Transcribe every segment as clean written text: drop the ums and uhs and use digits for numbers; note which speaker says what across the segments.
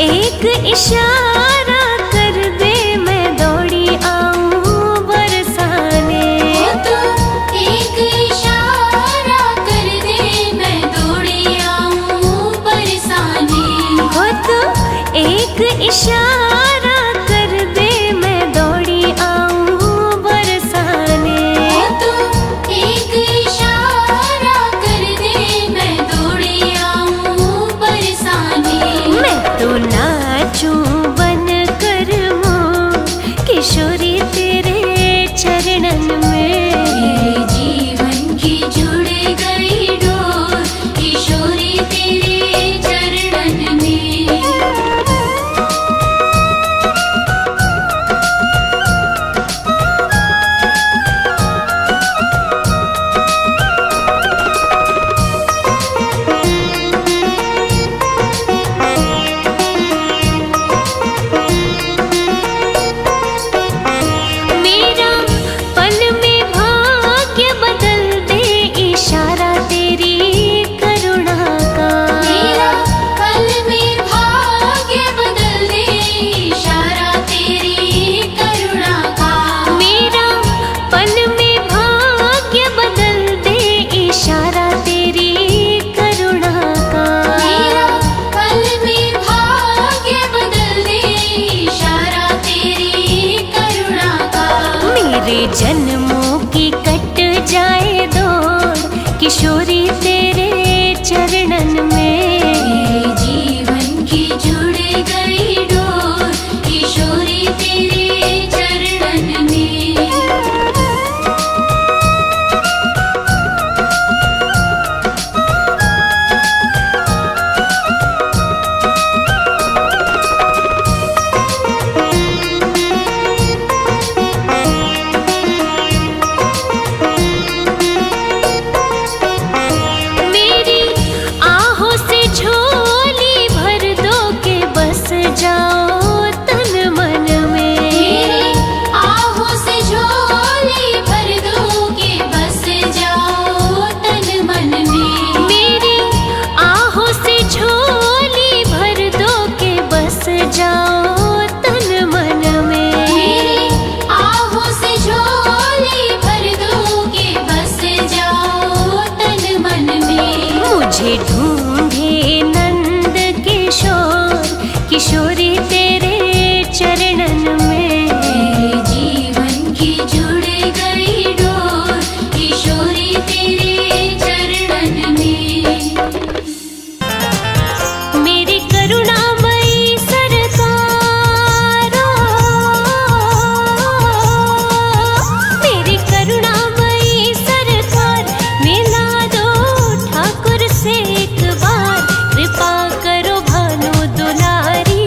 Speaker 1: एक इशारा कर दे मैं दौड़ी आऊं बरसाने।
Speaker 2: तो एक इशारा कर दे मैं दौड़ी आऊं बरसाने।
Speaker 1: हो तो एक इशारा कर दे मैं दौड़ी आऊं बरसाने।
Speaker 2: तो एक इशारा कर दे मैं दौड़ी आऊं बरसाने।
Speaker 1: मैं तो नाचूं बन कर मोर किशोरी तेरे चरणन में।
Speaker 2: मेरे जीवन की जुड़ गई डोर किशोरी तेरे चरणन में।
Speaker 1: मेरा पल में भाग्य बदल दे इशारा तेरी करुणा का।
Speaker 2: मेरा पल में भाग्य बदल दे इशारा तेरी करुणा का।
Speaker 1: मेरा पल में भाग्य बदल दे इशारा तेरी करुणा का।
Speaker 2: मेरा पल में भाग्य बदल दे इशारा तेरी करुणा का।
Speaker 1: मेरे जन्मों की कट जाए दौड़ किशोरी तेरे चरणन में।
Speaker 2: मेरे जीवन की जुड़ गई डोर किशोरी तेरे चरणन में।
Speaker 1: मेरी आहों से झोली भर दो के बस जाओ तन मन में।
Speaker 2: मेरी आहों से झोली भर दो के बस जाओ तन मन में।
Speaker 1: मेरी आहों से झोली भर दो के बस जाओ तन मन में।
Speaker 2: मेरी आहों से झोली भर दो के बस जाओ तन मन में।
Speaker 1: मुझे ढूंढे नंद किशोर किशोरी तेरे चरणन में।
Speaker 2: मेरे जीवन की जुड़ गई डोर किशोरी तेरे चरणन में।
Speaker 1: मेरी करुणामयी सरकार, मेरी करुणामयी सरकार, मिला दो ठाकुर से एक बार। कृपा करो भानु दुलारी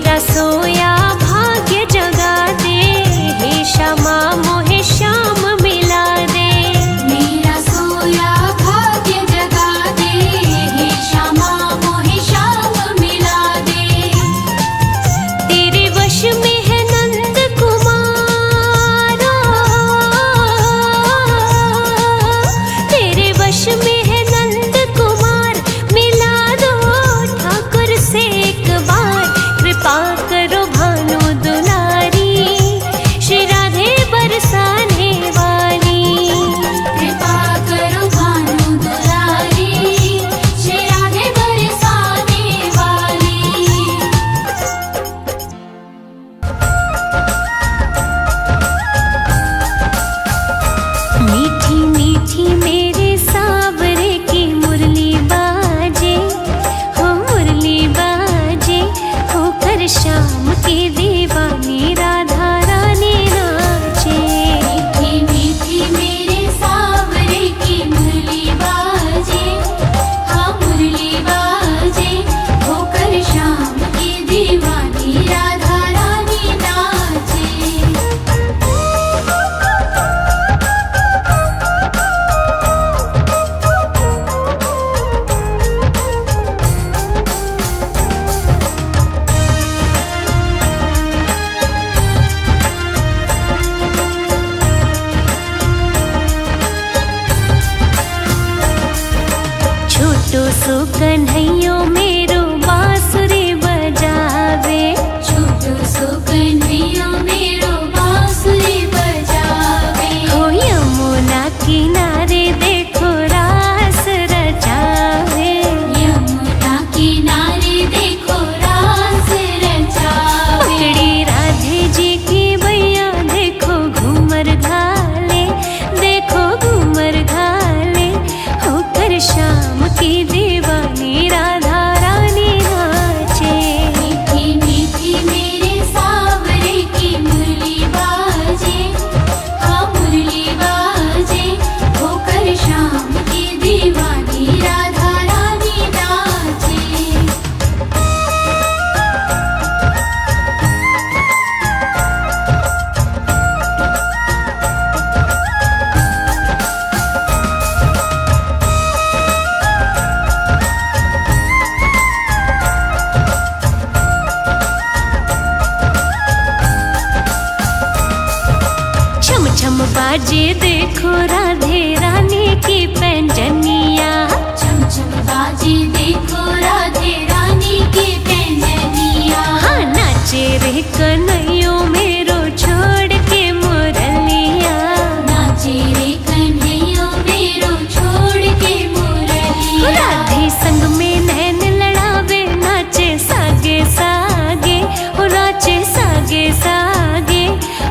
Speaker 1: मेरा सोया भाग्य जगा दे, हे श्यामा मोहे श्याम मिला दे।
Speaker 2: मेरा सोया भाग्य जगा दे, हे श्यामा मोहे श्याम मिला दे।
Speaker 1: तेरे वश में है नंद कुमारा, तेरे वश में है नंद कुमार, मिला दो ठाकुर से एक बार। कृपा करो भानु दुलारी, श्री राधे बरसाने वाली।
Speaker 2: कृपा करो भानु दुलारी, श्री राधे बरसाने वाली।
Speaker 1: मीठी मीठी मेरे सावरे की मुरली बाजे, हो मुरली बाजे, होकर श्याम की दीवानी राधा रानी नाचे।
Speaker 2: मीठी मीठी मेरे सावरे की मुरली बाजे, हाँ मुरली बाजे, होकर श्याम की दीवानी राधा रानी नाचे।
Speaker 1: छोटो सो कन्हैयो मेरो बांसुरी बजावे,
Speaker 2: छोटो सो कन्हैया मेरो बांसुरी बजावे।
Speaker 1: हो यमुना किनारे देखो रास रचावे।
Speaker 2: यमुना किनारे देखो रास रचावे।
Speaker 1: पकड़ी राधे जी की बैया देखो घूमर घाले, देखो घूमर घाले, होकर श्याम की दीवानी राधा रानी नाचे।
Speaker 2: मीठी मीठी मेरे सावरे की मुरली बाजे, हाँ मुरली बाजे, होकर श्याम की दीवानी राधा रानी नाचे।
Speaker 1: छम छम बाजे देखो राधे रानी की पैंजनिया।
Speaker 2: छम छम बाजे देखो राधे रानी की पैंजनिया।
Speaker 1: हाँ नाचे रे कन्हैयो मेरो छोड़ के मुरलिया।
Speaker 2: नाचे रे कन्हैया मेरो छोड़ के मुरलिया।
Speaker 1: राधे संग में नैन लड़ावे, नाचे सागे सागे, हो नाचे सागे सागे,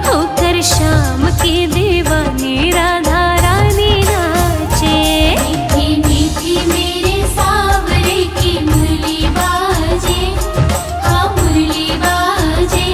Speaker 1: होकर श्याम की दीवानी राधा रानी नाचे।
Speaker 2: मीठी मीठी मेरे सावरे की मुरली बाजे, हाँ मुरली बाजे,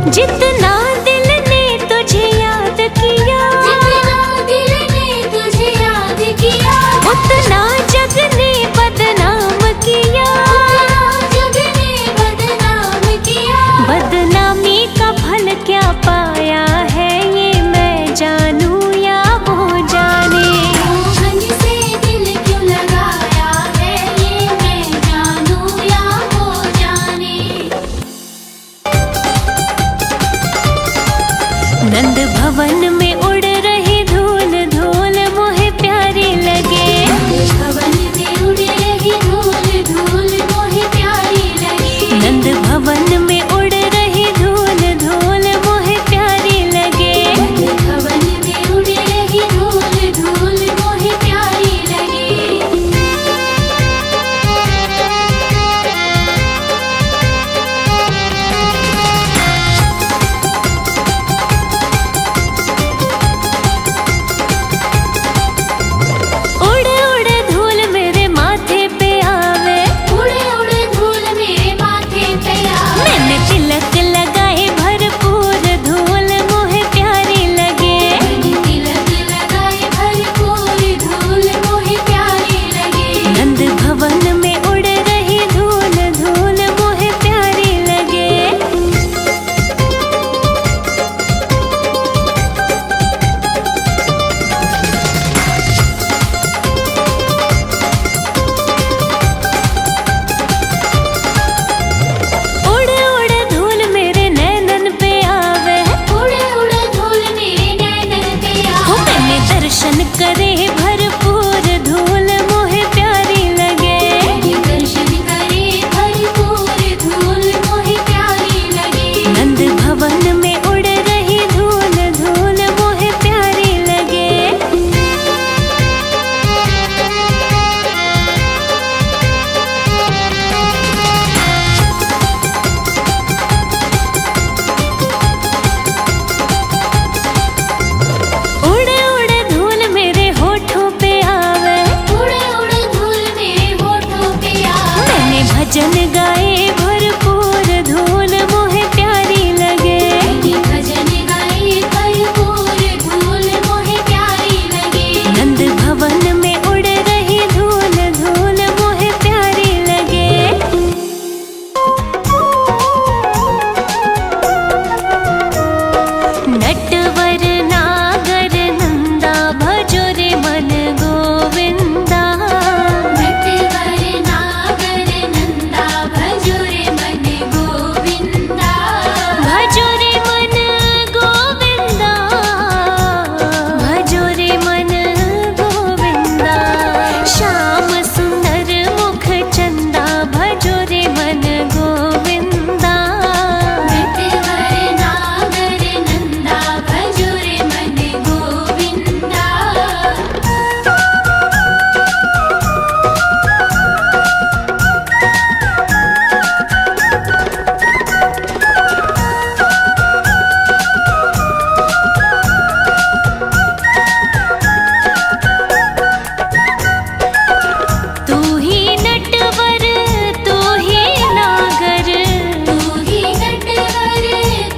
Speaker 1: जितना दिल ने तुझे याद किया,
Speaker 2: जितना दिल ने तुझे याद किया,
Speaker 1: उतना जग ने बदनाम किया।
Speaker 2: उतना जग ने बदनाम किया।
Speaker 1: बदनामी का फल क्या पाया है, ये मैं जानूं या वो जाने।
Speaker 2: मोहन से दिल क्यों लगाया है, ये मैं जानूं या वो जाने।
Speaker 1: नंद भवन में उड़ रही धूल धूल मोहे प्यारी लगे।
Speaker 2: भवन में उड़ रही धूल धूल मोहे प्यारी लगे।
Speaker 1: नंद भवन में उड़ रही धूल धूल मोहे प्यारी लगे।
Speaker 2: भवन में उड़ रही धूल धूल मोहे प्यारी लगे।
Speaker 1: उड़ उड़ धूल मेरे माथे पे आवे,
Speaker 2: उड़े उड़े धूल मेरे माथे पे आवे।
Speaker 1: मैंने तिलक लगाए भरपूर धूल मोहे प्यारी लगे।
Speaker 2: मैंने तिलक लगाए भरपूर धूल मोहे प्यारी लगे।
Speaker 1: नंद भवन में उड़ रही धूल धूल मोहे प्यारी लगे। उड़ उड़ धूल मेरे नैनन पे आवे,
Speaker 2: उड़े उड़े धूल मेरे नैनन पे
Speaker 1: हो
Speaker 2: आवे।
Speaker 1: मैंने दर्शन करे भरपूर धूल मोहे प्यारी लगे।
Speaker 2: मैंने दर्शन करे भरपूर धूल मोहे प्यारी लगे।
Speaker 1: नंद भवन में उड़ रही धूल धूल मोहे प्यारी लगे। उड़ उड़ धूल मेरे होठों पे आवे,
Speaker 2: उड़े उड़े धूल मेरे होठों पे आवे।
Speaker 1: मैंने भजन गाए भरपूर धूल मोहे प्यारी लगे।
Speaker 2: मैंने भजन गाए भरपूर धूल मोहे प्यारी लगे।
Speaker 1: नंद भवन में उड़ रही धूल धूल मोहे प्यारी लगे। नटवर नागर नंदा भजो रे मन गोविंदा।
Speaker 2: नटवर नागर नंदा भजो रे मन गोविंदा।
Speaker 1: भजो रे मन गोविंदा, भजो रे मन गोविंदा। श्याम सुंदर मुख चंदा भजो रे मन गोविंदा।
Speaker 2: नटवर नागर नंदा भजो रे मन गोविंदा।
Speaker 1: तू ही नटवर तू ही नागर,
Speaker 2: तू ही नटवर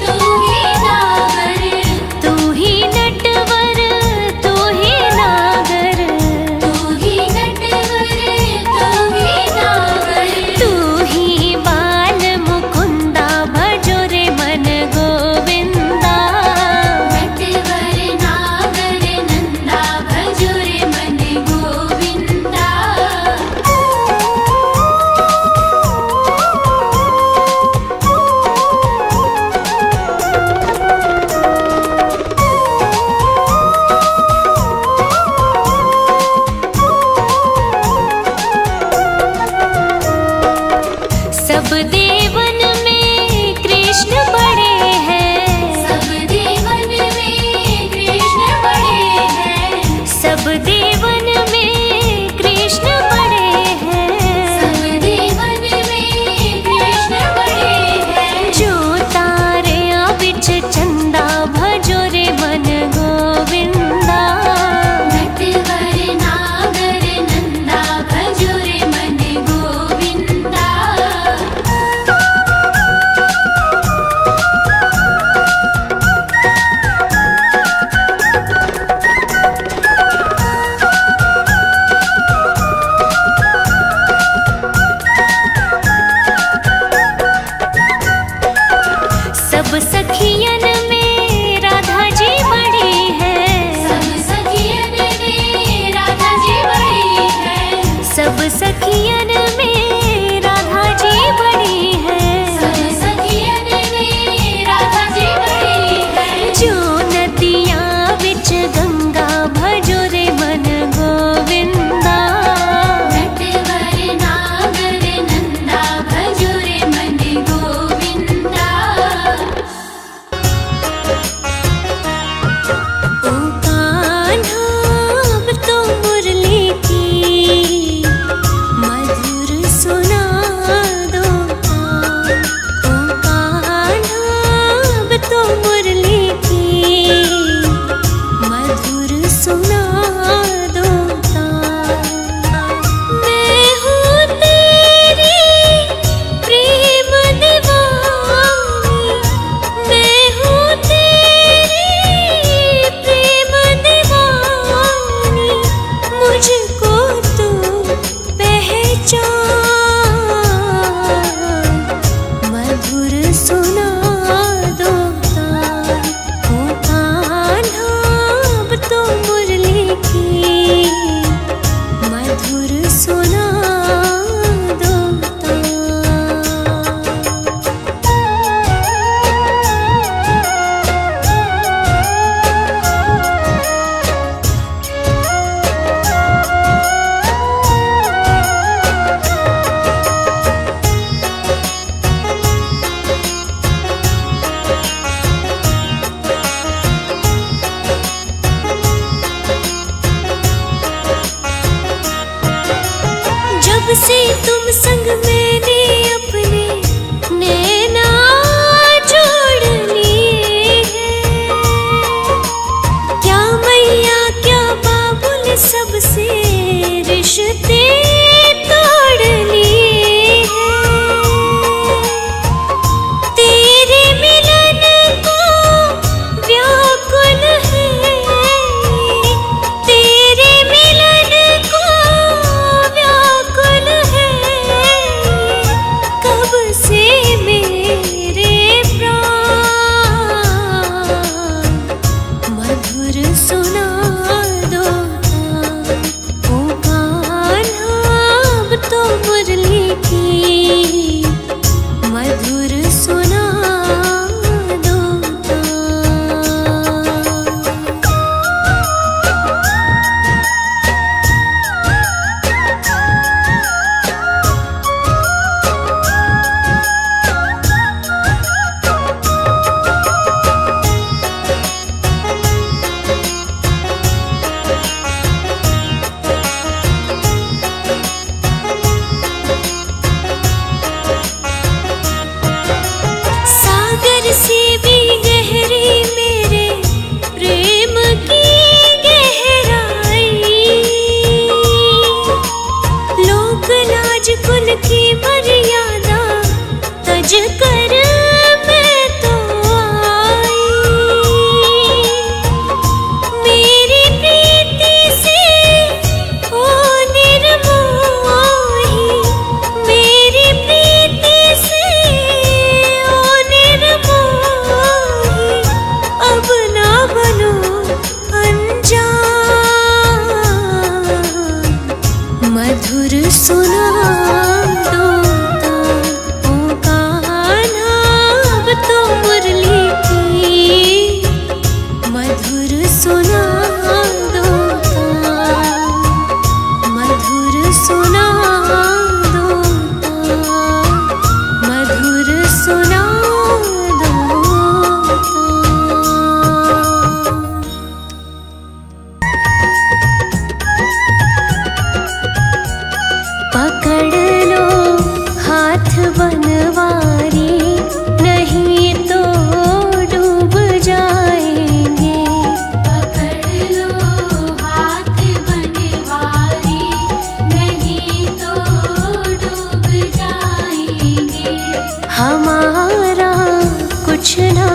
Speaker 2: तू ही नागर।
Speaker 1: तू ही नटवर तू ही नागर।
Speaker 2: तू ही नटवर तू ही नागर।
Speaker 1: तू ही बाल मुकुंदा भजो रे मन गोविंदा।
Speaker 2: नटवर नागर नंदा भजो रे मन गोविंदा।
Speaker 1: सब देवन में कृष्ण बड़े हैं,
Speaker 2: सब देवन में कृष्ण बड़े हैं।
Speaker 1: सब देवन में कृष्ण बड़े हैं।
Speaker 2: सब देवन में कृष्ण बड़े हैं।
Speaker 1: जो तारे बिच चंदा भजो रे मन गोविंदा।
Speaker 2: नटवर नागर नंदा भजो रे मन गोविंदा।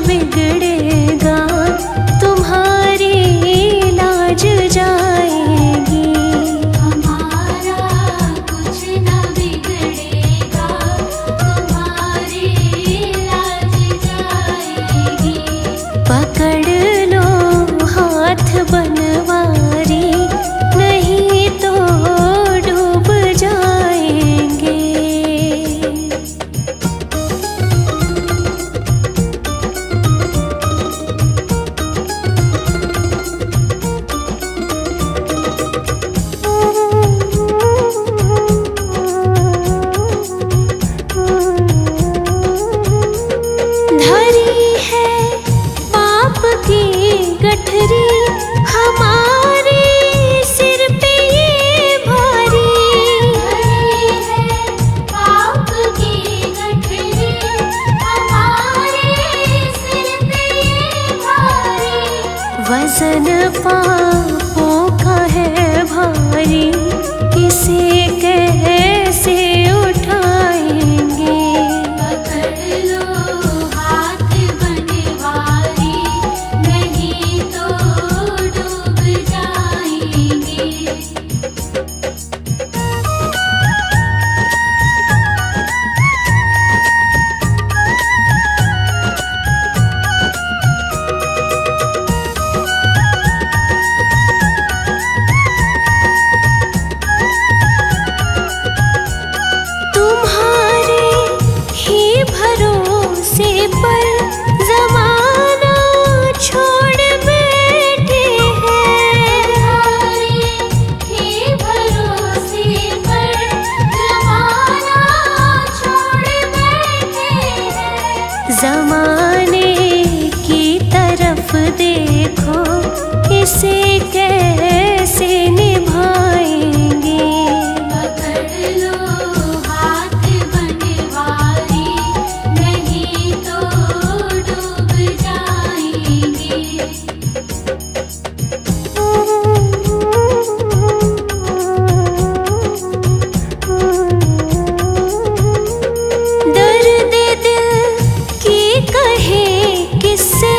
Speaker 1: बिगड़ेगा, तुम्हारी लाज जाएगी।
Speaker 2: हमारा कुछ न बिगड़ेगा, तुम्हारी लाज जाएगी।
Speaker 1: पकड़ लो हाथ बनवारी, नहीं तो डूब जाएंगे। धरी है पाप की गठरी, हमारे सिर पे ये भारी।
Speaker 2: धरी है पाप की गठरी, हमारे सिर पे ये भारी।
Speaker 1: वजन पापों का है भारी, इसे कैसे उठाएंगे।
Speaker 2: पकड़ लो हाथ बनवारी, नहीं तो डूब जाएंगे।
Speaker 1: तुम्हारे ही भरोसे पर ज़माना छोड़ बैठे हैं।
Speaker 2: तुम्हारे ही भरोसे पर ज़माना छोड़ बैठे हैं।
Speaker 1: ज़माने की तरफ देखो, इसे कैसे निभाएंगे।
Speaker 2: पकड़ लो हाथ बनवारी, नहीं तो डूब जाएंगे।
Speaker 1: दर्द दिल की कहे किससे,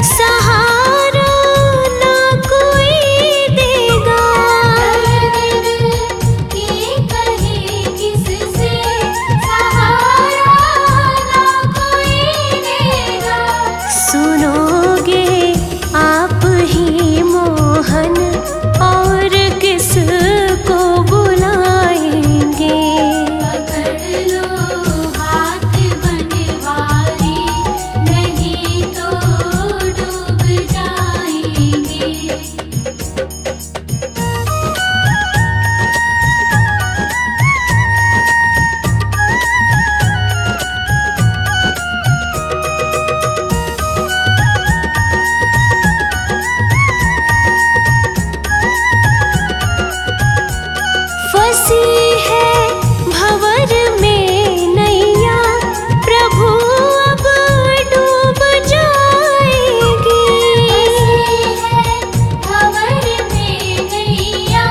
Speaker 1: सहारा ना कोई देगा।
Speaker 2: दर्द की कहे किससे, सहारा ना कोई देगा।
Speaker 1: सुनोगे आप ही मोहन, और किस को बुलाएंगे।
Speaker 2: पकड़ लो हाथ बनवारी, नहीं तो डूब जाएंगे।
Speaker 1: फंसी है भंवर में नैया, प्रभु अब डूब जाएगी।
Speaker 2: है भंवर में नैया,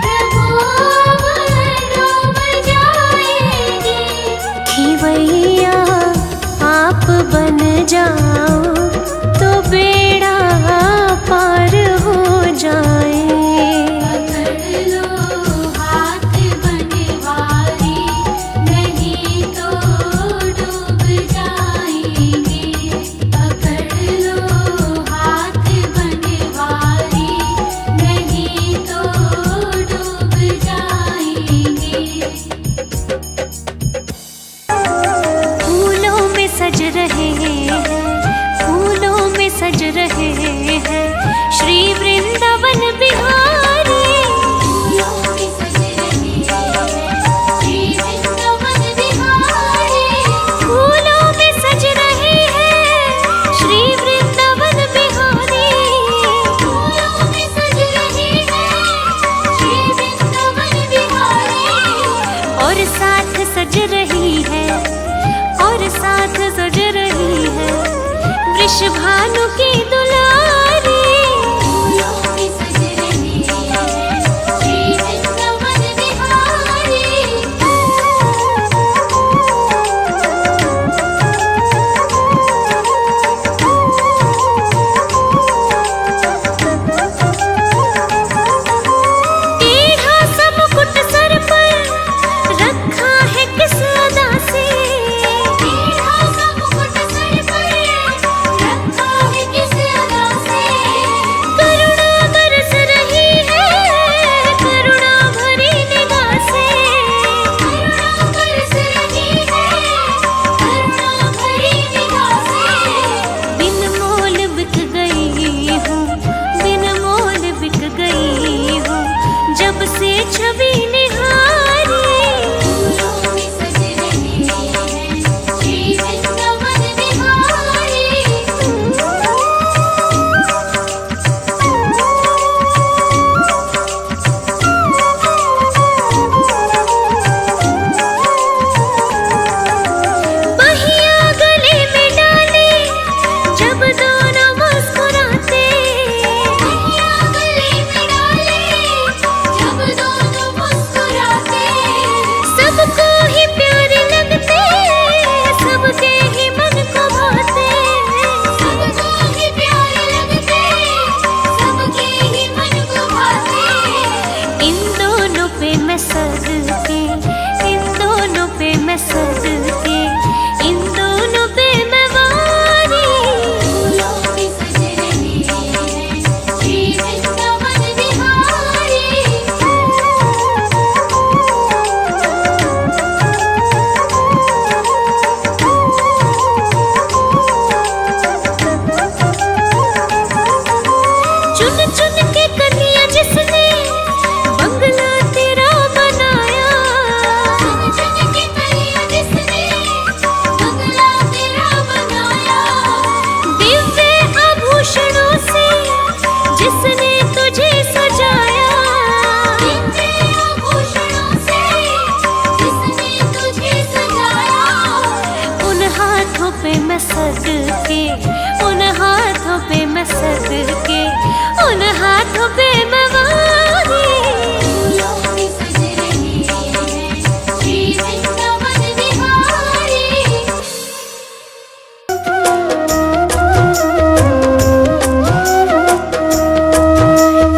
Speaker 2: प्रभु अब डूब जाएगी।
Speaker 1: खिवैया आप बन जाओ, तो बेड़ा पार हो जाए।
Speaker 2: पकड़ लो हाथ बनवारी, नहीं तो डूब जाएंगे। पकड़ लो हाथ बनवारी, नहीं तो डूब जाएंगे।
Speaker 1: फूलों में सज रहे हैं, फूलों में सज रहे हैं श्री वृंदावन बिहारी।
Speaker 2: फूलों में सज रहे हैं श्री वृंदावन बिहारी।
Speaker 1: फूलों में सज रहे हैं श्री वृंदावन बिहारी।
Speaker 2: फूलों में सज रहे हैं श्री वृंदावन बिहारी।
Speaker 1: और साथ सज रही है, और साथ सज रही है वृषभानु की दुलारी।
Speaker 2: फूलों में सज रहे हैं श्री वृंदावन बिहारी।
Speaker 1: पे मैं सदके, उन हाथों पे मैं सदके, उन हाथों पे मैं वारी।
Speaker 2: फूलों में सज रहे हैं श्री वृंदावन बिहारी।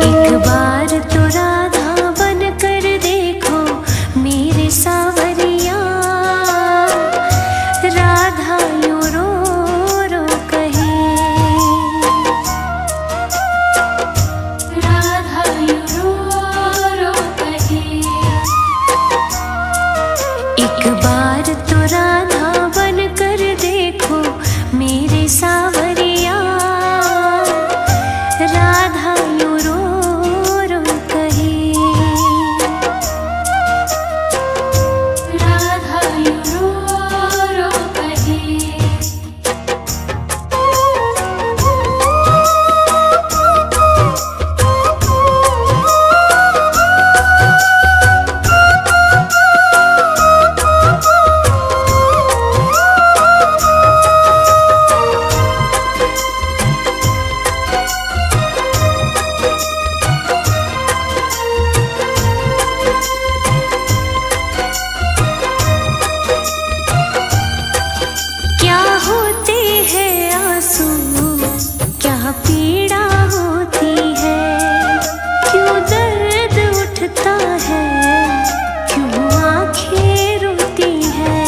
Speaker 1: एक बार तो राधा बन कर देखो मेरे सावरिया, राधा यूं रो रो कहे,
Speaker 2: राधा यूं रो रो कहे।
Speaker 1: एक बार तो राधा बन कर देखो मेरे सावरिया, राधा यूं रो रो कहे,
Speaker 2: राधा यूं रो रो कहे।
Speaker 1: क्या होते हैं आंसू, क्या पीड़ा होती है, क्यों दर्द उठता है, क्यों आंखें रोती है।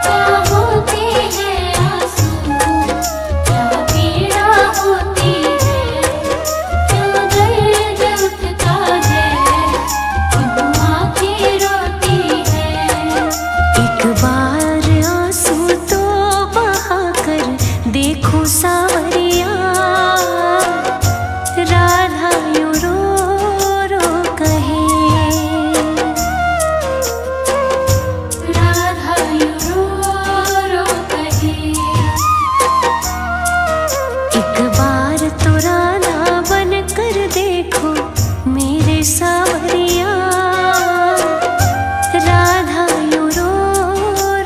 Speaker 2: क्या होते हैं आंसू, क्या पीड़ा होती है, क्यों दर्द उठता है, क्यों आंखें रोती है।
Speaker 1: एक बार आंसू तो बहा कर देखो सावरिया, राधा यूं रो रो कहे,
Speaker 2: राधा यूं रो रो कहे।
Speaker 1: एक बार तो राधा बन कर देखो मेरे सावरिया, राधा यूं रो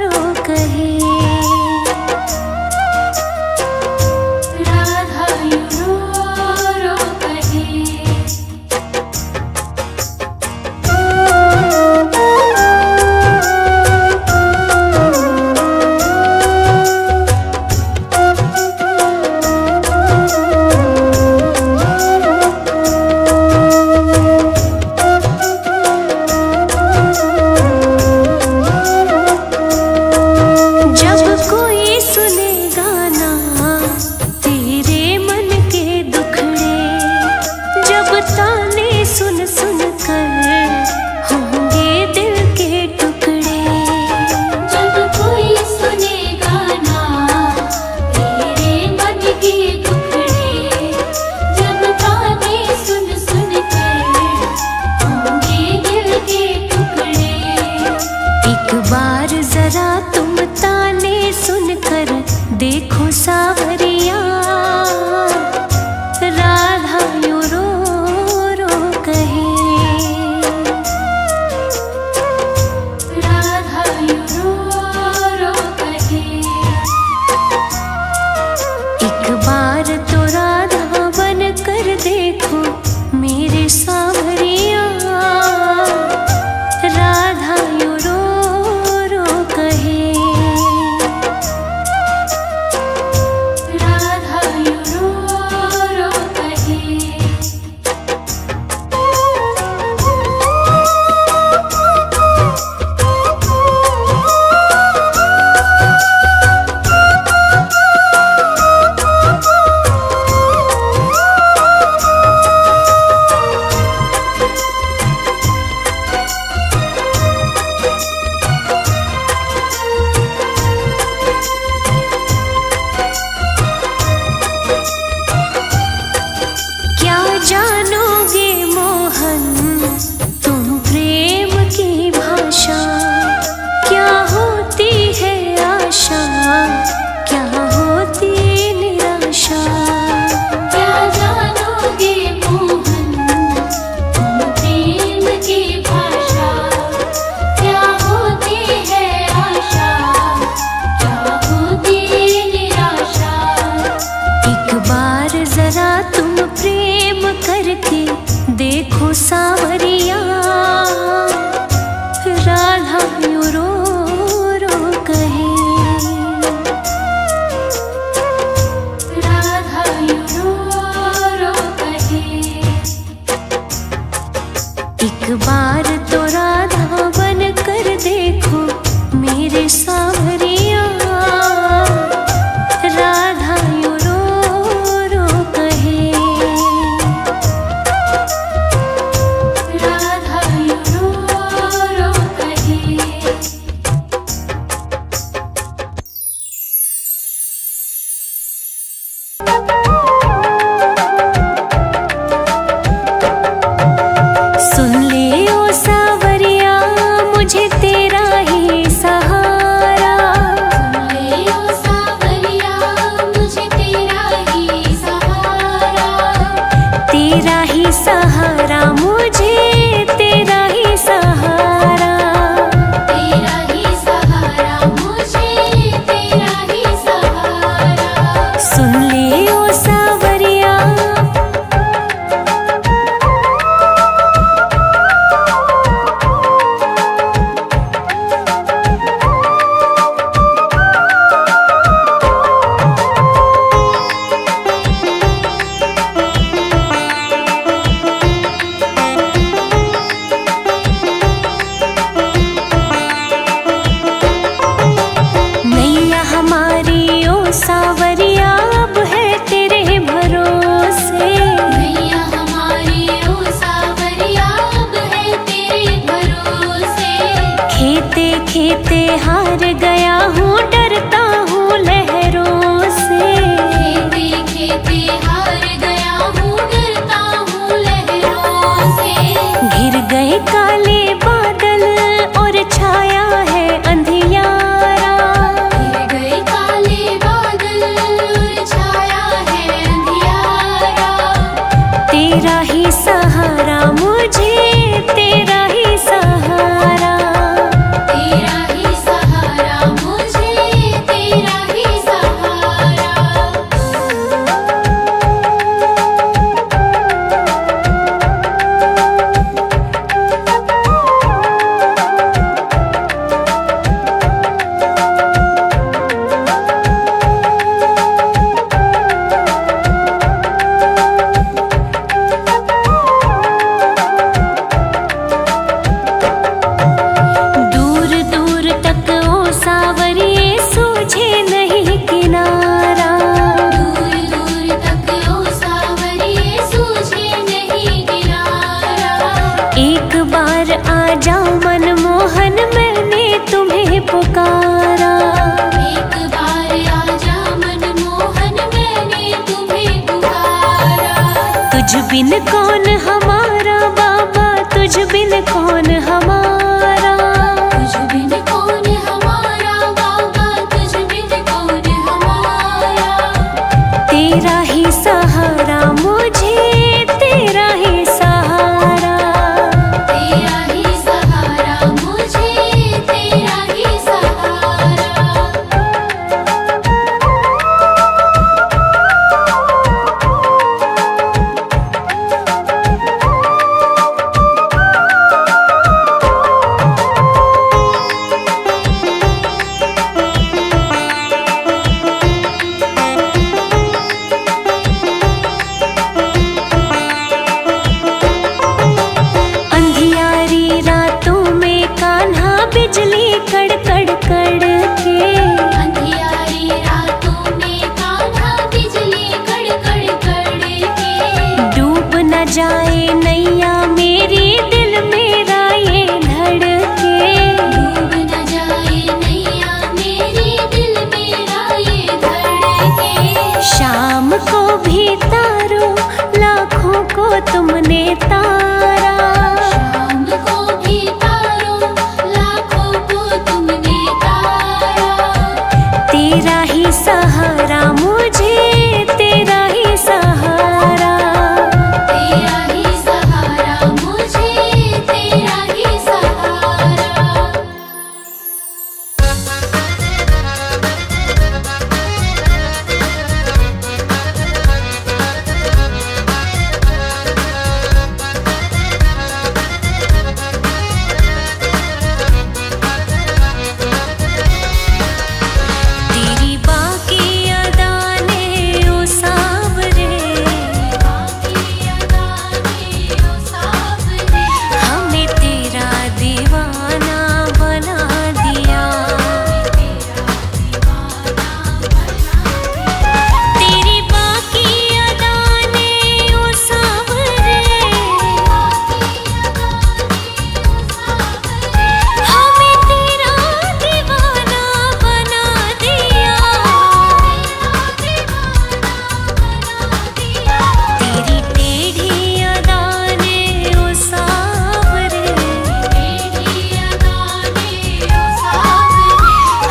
Speaker 1: रो कहे,
Speaker 2: राधा यूं रो रो कहे।
Speaker 1: जब कोई सुने गाना तेरे मन के दुखड़े, जब ताने सुन सुन कर होंगे दिल के टुकड़े।
Speaker 2: जब कोई सुने गाना तेरे मन के दुखड़े, जब गाने सुन सुन कर होंगे दिल के टुकड़े।
Speaker 1: एक बार जरा तुम ताने सुनकर देखो सावरिया, राधा यूं रो रो कहे,
Speaker 2: राधा यूं रो रो कहे।
Speaker 1: एक बार तो राधा बन कर देखो मेरे सावरिया, राधा यूं रो रो कहे, जाए नैया मेरी दिल मेरा ये धड़के।
Speaker 2: डूब न जाए नैया मेरी दिल मेरा ये धड़के।
Speaker 1: शाम को भी तारो लाखों को तुमने तारा।
Speaker 2: शाम को भी तारो लाखों को तुमने तारा।
Speaker 1: तेरा ही सहारा मुझे, तेरा ही सहारा।
Speaker 2: तेरा ही सहारा मुझे, तेरा ही सहारा।
Speaker 1: तेरी बाकी अदाने ओ सावरे, हमें तेरा दीवाना बना दिया। तेरी बाकी अदाने ओ सावरे, हमें तेरा दीवाना बना दिया। तेरी टेढ़ी अदाने ओ सावरे,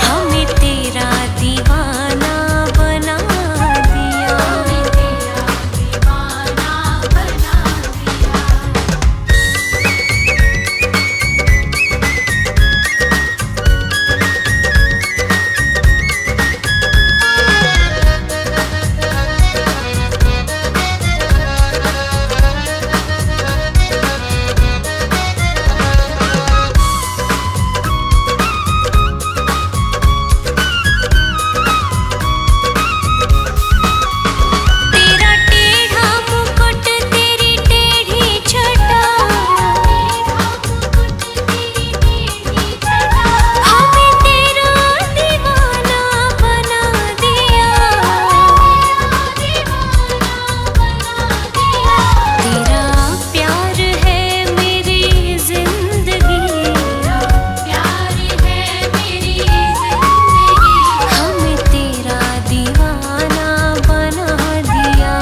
Speaker 1: हमें तेरा दीवाना बना दिया। तेरा टेढ़ा मुकुट तेरी टेढ़ी छटा, हमें तेरा दीवाना बना दिया। तेरा प्यार है मेरी जिंदगी, हमें तेरा दीवाना बना दिया।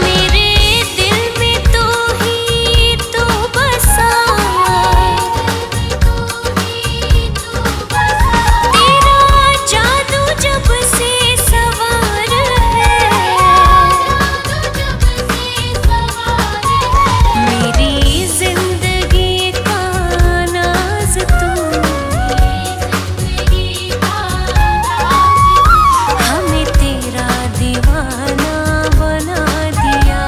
Speaker 1: मेरे दिल में तो ही तो बसा, तेरा जादू जब से सवार है। मेरी जिंदगी का नाज तू, हमें तेरा दीवाना बना दिया।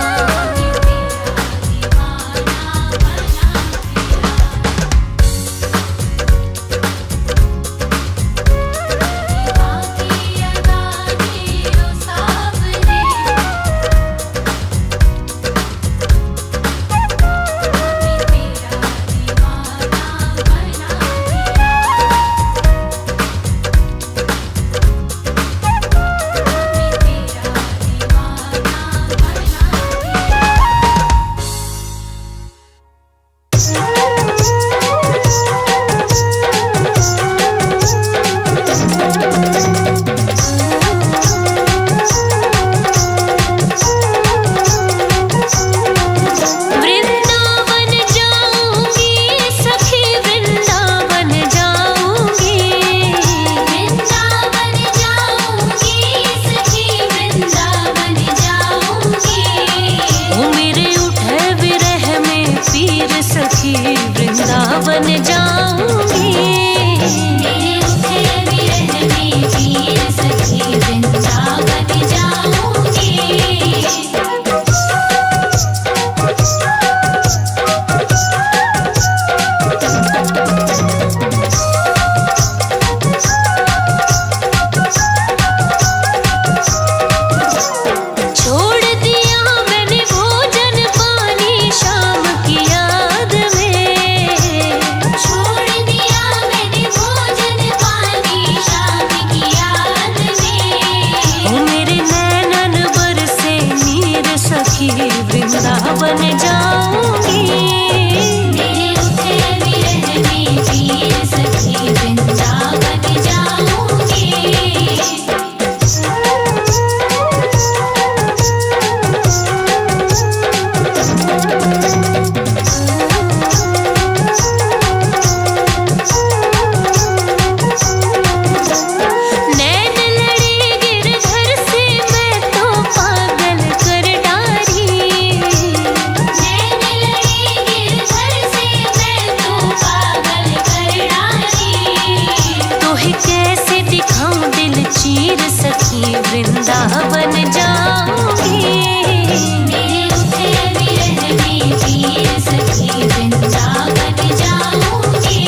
Speaker 1: वृंदावन जाऊंगी सखी, वृंदावन जाऊंगी।
Speaker 2: वृंदावन जाऊंगी सखी, वृंदावन जाऊंगी।
Speaker 1: ओ मेरे उठे विरह में पीर सखी, वृंदावन जाऊंगी।
Speaker 2: मेरे उठे विरह में पीर सखी, वृंदावन जाऊंगी।
Speaker 1: वृंदावन जाऊंगी।
Speaker 2: मेरे उठे विरह में पीर सखी वृंदावन जाऊंगी।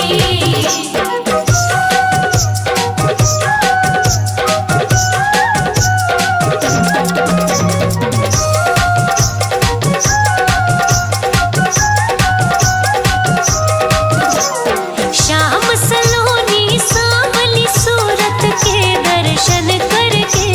Speaker 1: श्याम सलोनी सांवली सूरत के दर्शन करके,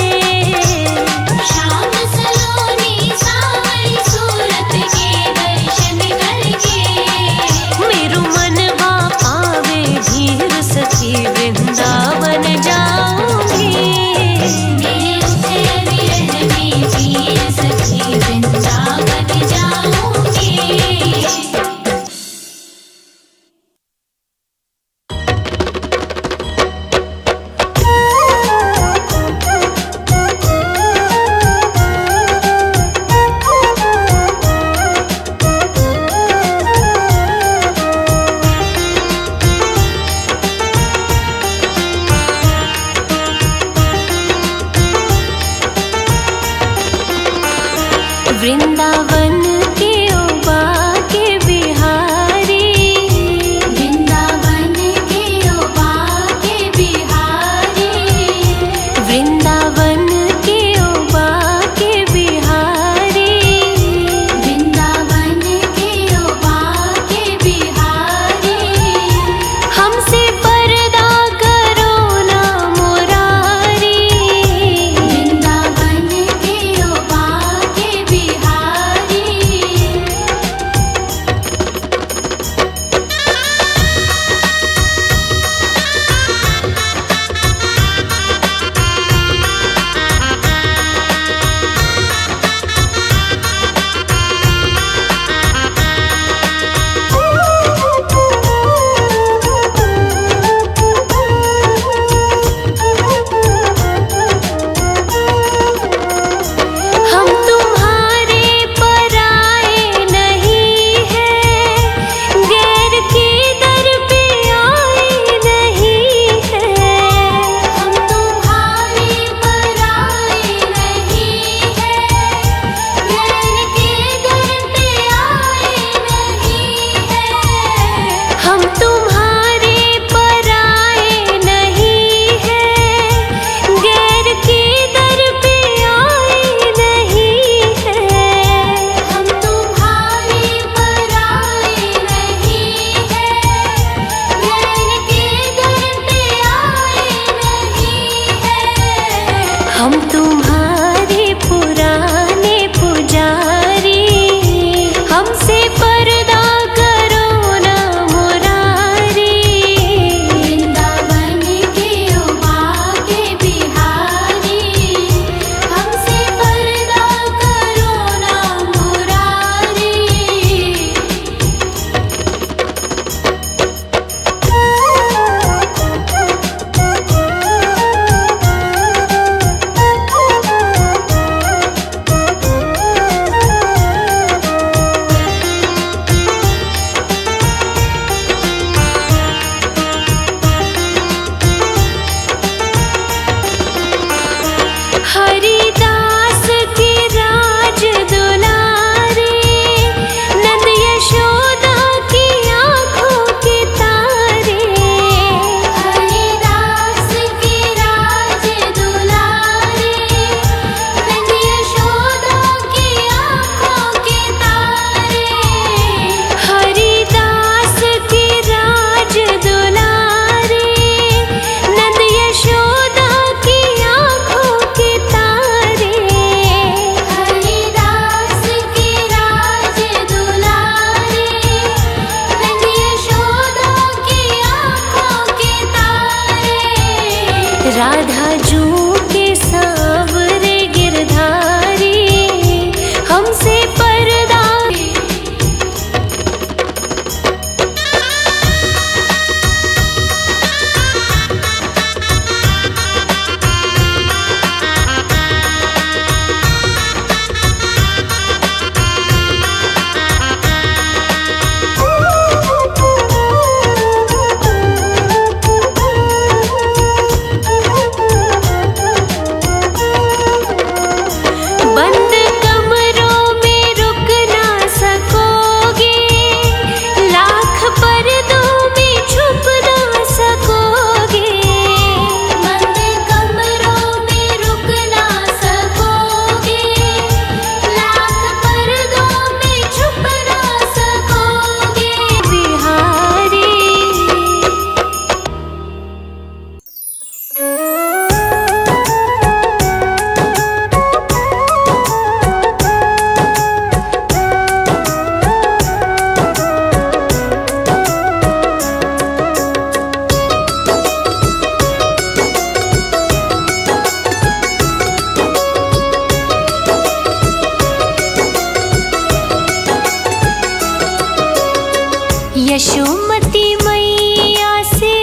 Speaker 1: यशोमती मैया से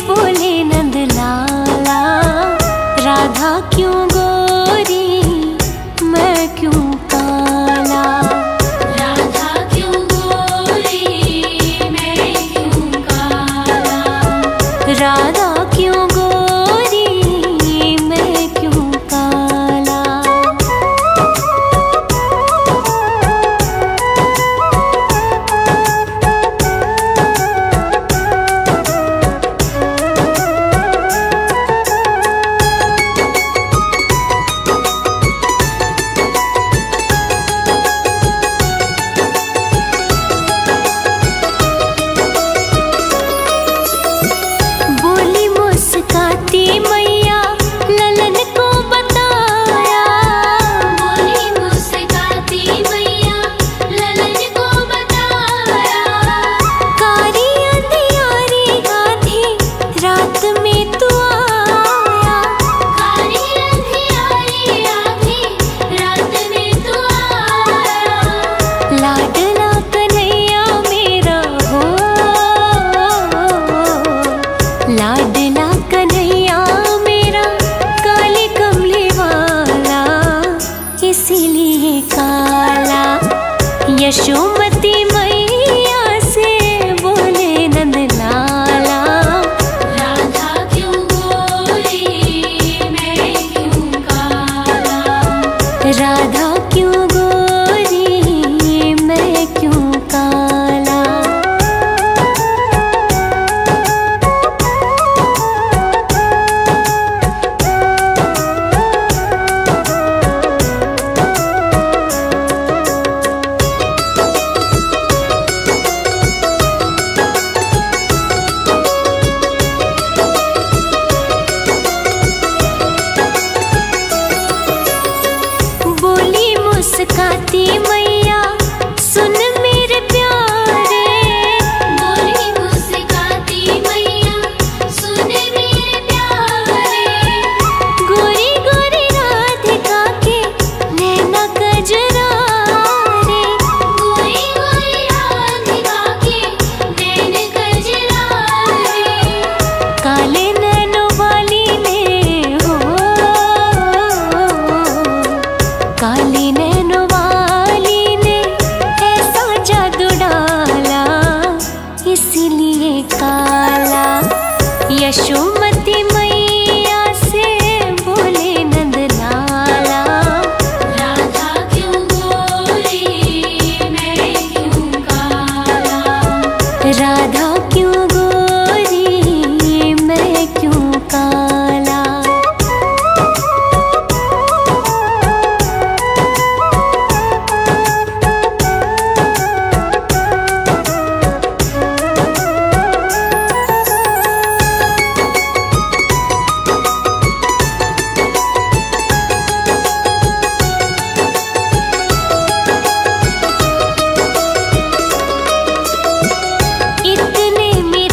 Speaker 1: बोले नंद लाला, राधा क्यों गोरी मैं क्यों काला।
Speaker 2: राधा क्यों गोरी मैं क्यों काला।
Speaker 1: राधा क्यों गोरी मैं क्यों काला। बोली मुस्काती मैया ललन को बताया।
Speaker 2: बोली मुस्काती मैया ललन को बताया।
Speaker 1: कारी अंधियारी आधी रात में तू आया।
Speaker 2: कारी अंधियारी आधी रात में तू आया।
Speaker 1: लाडला कन्हैया मेरा हो, लाडला कन्हैया मेरा काले कमले वाला, इसीलिए काला। यशोमती मैया से बोले नंद लाला,
Speaker 2: राधा क्यों गोरी मैं क्यों काला।
Speaker 1: राधा क्यों गोरी मैं क्यों काला। बोली मुस्काती मैया सुन मेरे प्यारे।
Speaker 2: बोली मुस्काती मैया सुन मेरे प्यारे।
Speaker 1: गोरी गोरी राधिका के नैना कजरा रे।
Speaker 2: गोरी गोरी राधिका के नैन कजरा रे।
Speaker 1: काले नैनों वाली ने हो, काले नैनों वाली ने ऐसा जादू डाला, इसीलिए काला। यशोमती मैया से बोले नंद लाला,
Speaker 2: राधा क्यों गोरी मैं क्यों काला।
Speaker 1: राधा क्यों गोरी मैं क्यों काला। इतने में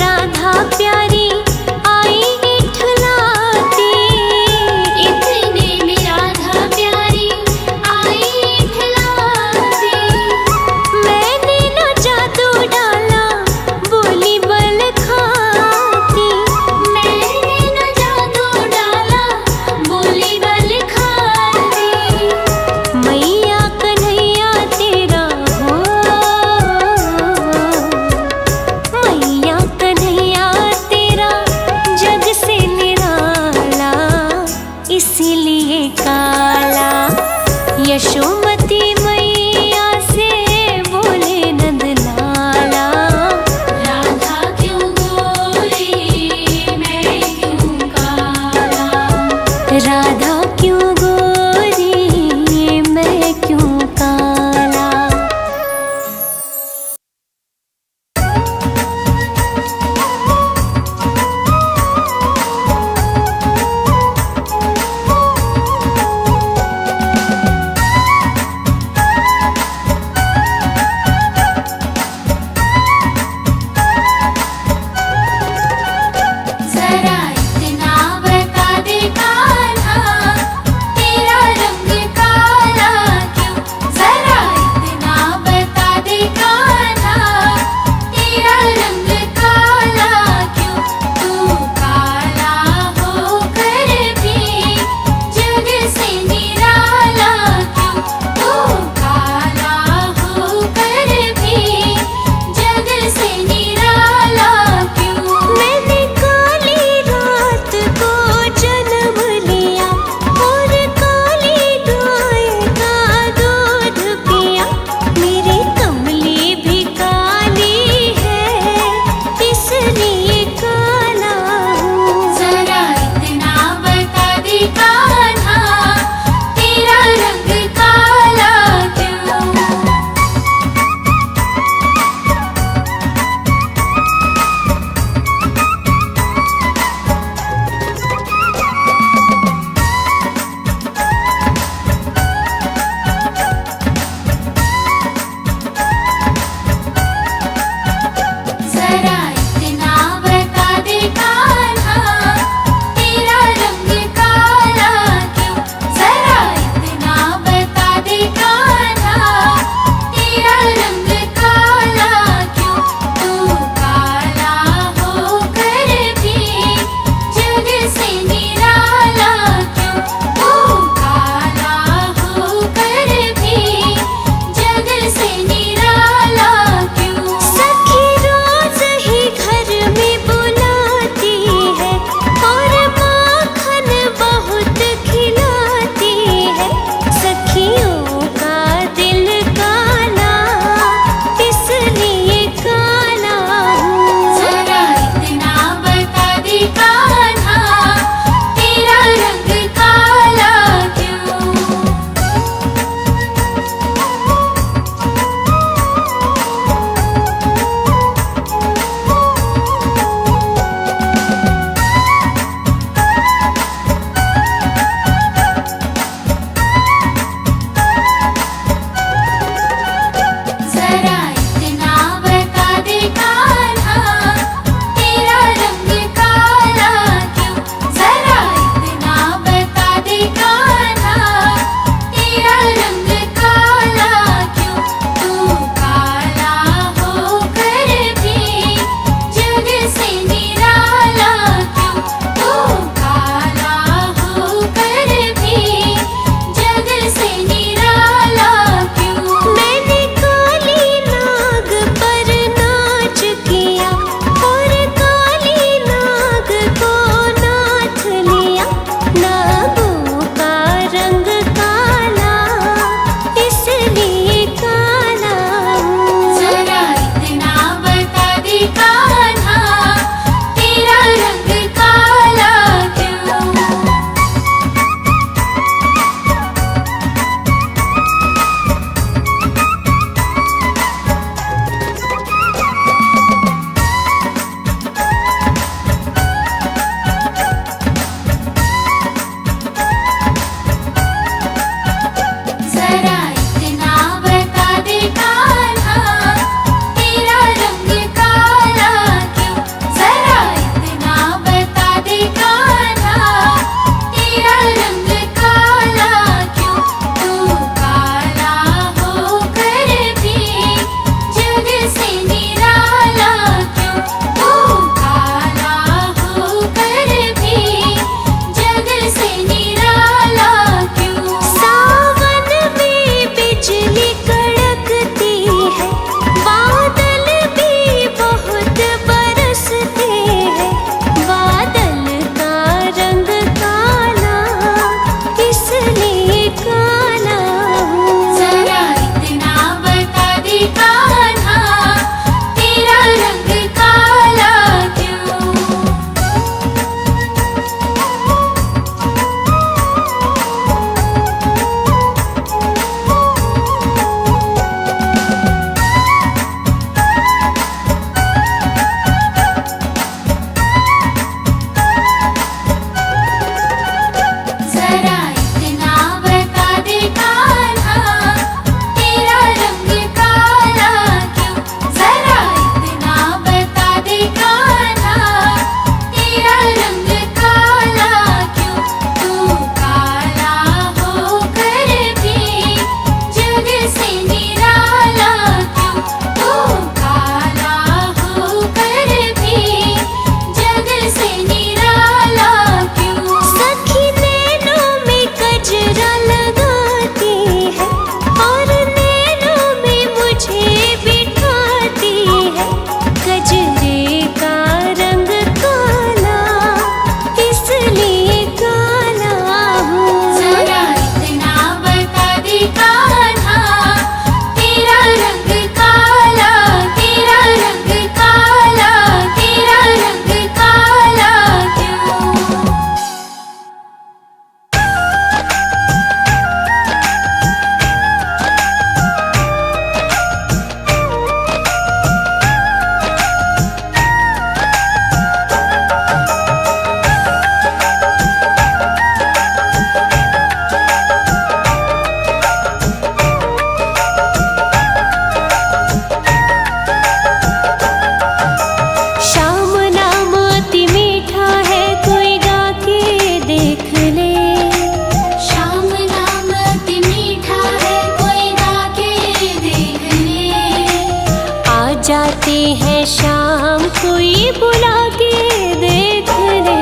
Speaker 1: शाम कोई बुला के देख ले।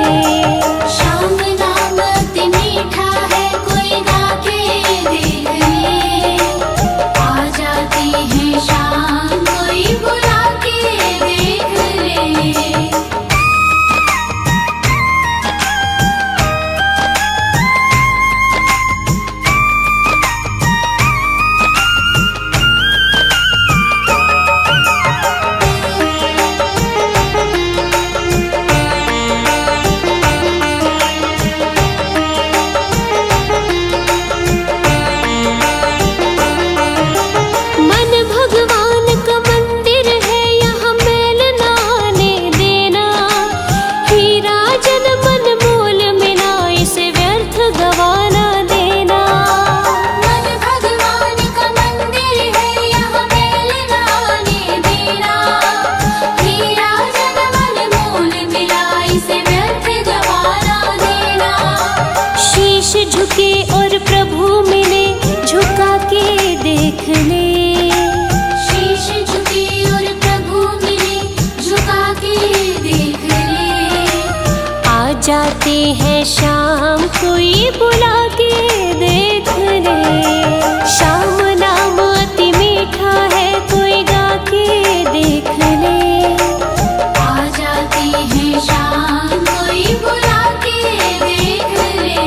Speaker 2: श्याम नाम अति मीठा है, कोई गा के देख ले। आ जाती है शाम कोई बुला के देख ले।
Speaker 1: मन भगवान का मंदिर है, यहाँ मेल ना आने देना। हीरा जन मन मोल मिला, इसे व्यर्थ गवाना देना।
Speaker 2: मन भगवान का मंदिर है, यहाँ मेल ना आने देना। हीरा जन मन मोल मिला, इसे व्यर्थ गवाना देना।
Speaker 1: शीश झुके और प्रभु मिले, झुका के देख ले।
Speaker 2: शीश झुके और प्रभु मिले, झुका के देख ले।
Speaker 1: आ जाते हैं शाम कोई बुला के देख ले। शाम नाम अति मीठा है, कोई गा के देख ले।
Speaker 2: आ जाती है शाम कोई बुला के देख ले।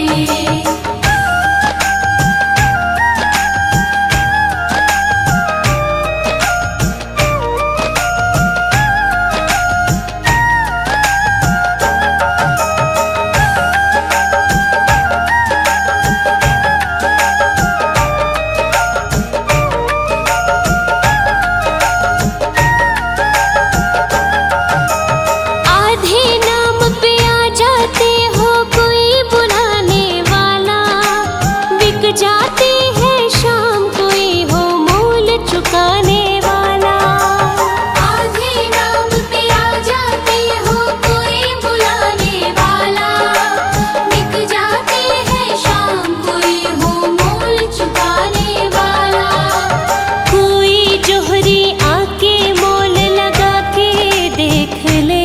Speaker 1: आधे नाम पे आ जाते हो, कोई बुलाने वाला। बिक जाते हैं शाम, कोई हो मोल चुकाने वाला।
Speaker 2: आधे नाम पे आ जाते हो, कोई बुलाने वाला। बिक जाते हैं शाम, कोई हो मोल चुकाने वाला।
Speaker 1: कोई जोहरी आके मोल लगा के देख ले।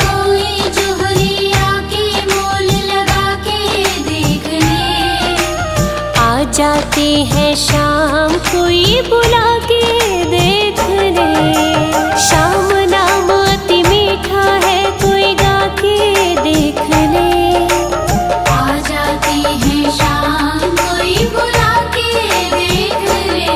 Speaker 2: कोई जोहरी आके मोल लगा के देख ले।
Speaker 1: आ जाते हैं शाम कोई बुला के देख ले। शाम नाम अति मीठा है, कोई गा के देख ले।
Speaker 2: आ जाती है शाम कोई बुला के देख ले।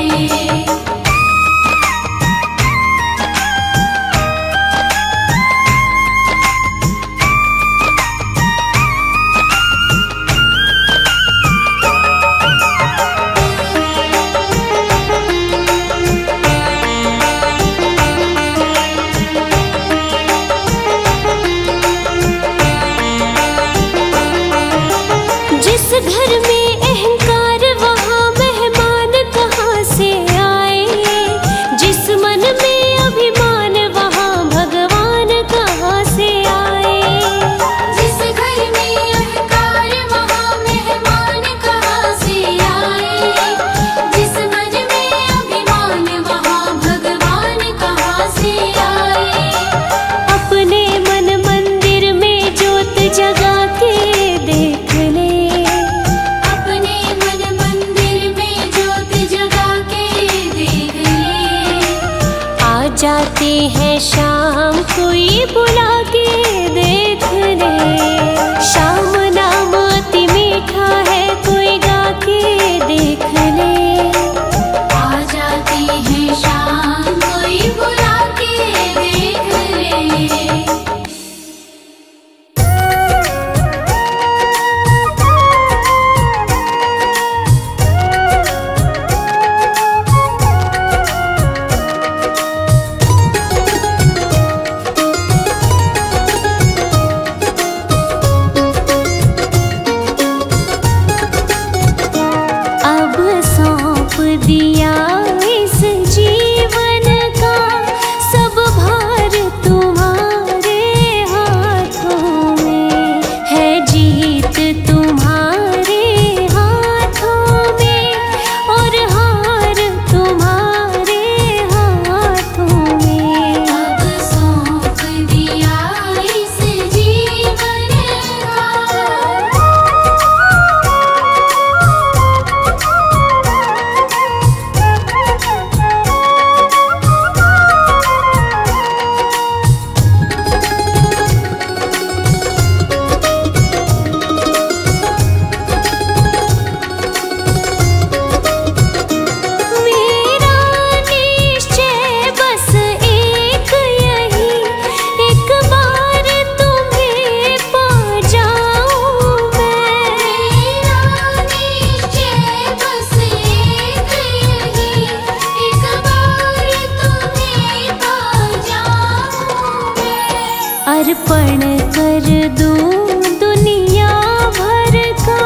Speaker 1: अर्पण कर दूं दुनिया भर का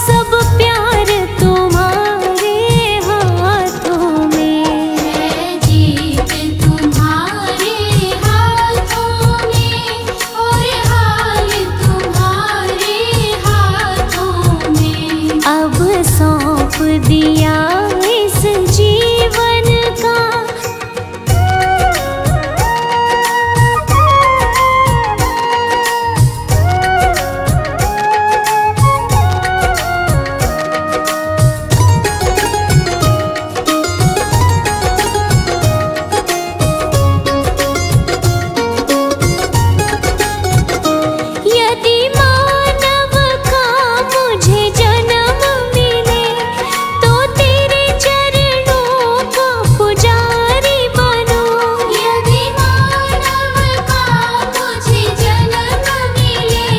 Speaker 1: सब प्यार तुम्हारे हाथों में।
Speaker 2: है जीत तुम्हारे हाथों में और हाल तुम्हारे हाथों में।
Speaker 1: अब सौंप दिया इस जीवन का यदि मानव का मुझे जन्म मिले तो तेरे चरणों का पुजारी बनूं।
Speaker 2: यदि मानव का मुझे जन्म मिले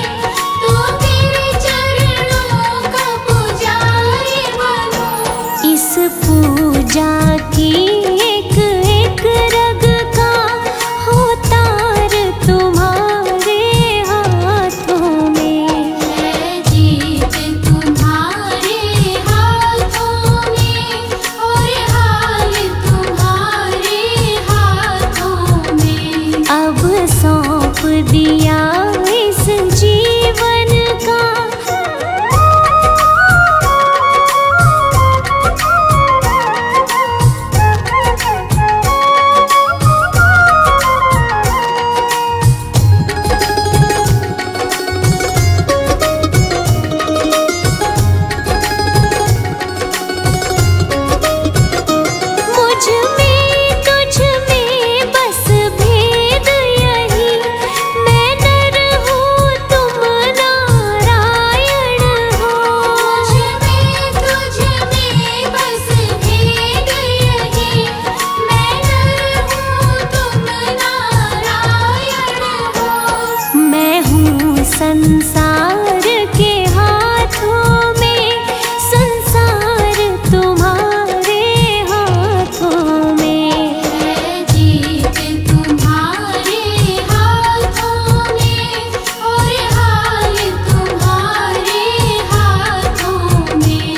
Speaker 2: तो तेरे चरणों का पुजारी बनूं।
Speaker 1: इस पूजा की एक एक रग का हो तार तुम्हारे हाथों में।
Speaker 2: है जीत तुम्हारे हाथों में और हाल तुम्हारे हाथों में।
Speaker 1: अब सौंप दिया इस जीवन का मुझ में तुझ में बस भेद यही। मैं नर हूँ तुम नारायण हो।
Speaker 2: मुझ में तुझ में बस भेद यही। मैं नर हूँ तुम नारायण हो।
Speaker 1: मैं हूँ संसार के हाथों में संसार तुम्हारे हाथों में।
Speaker 2: है जीत तुम्हारे हाथों में और हाल तुम्हारे हाथों में।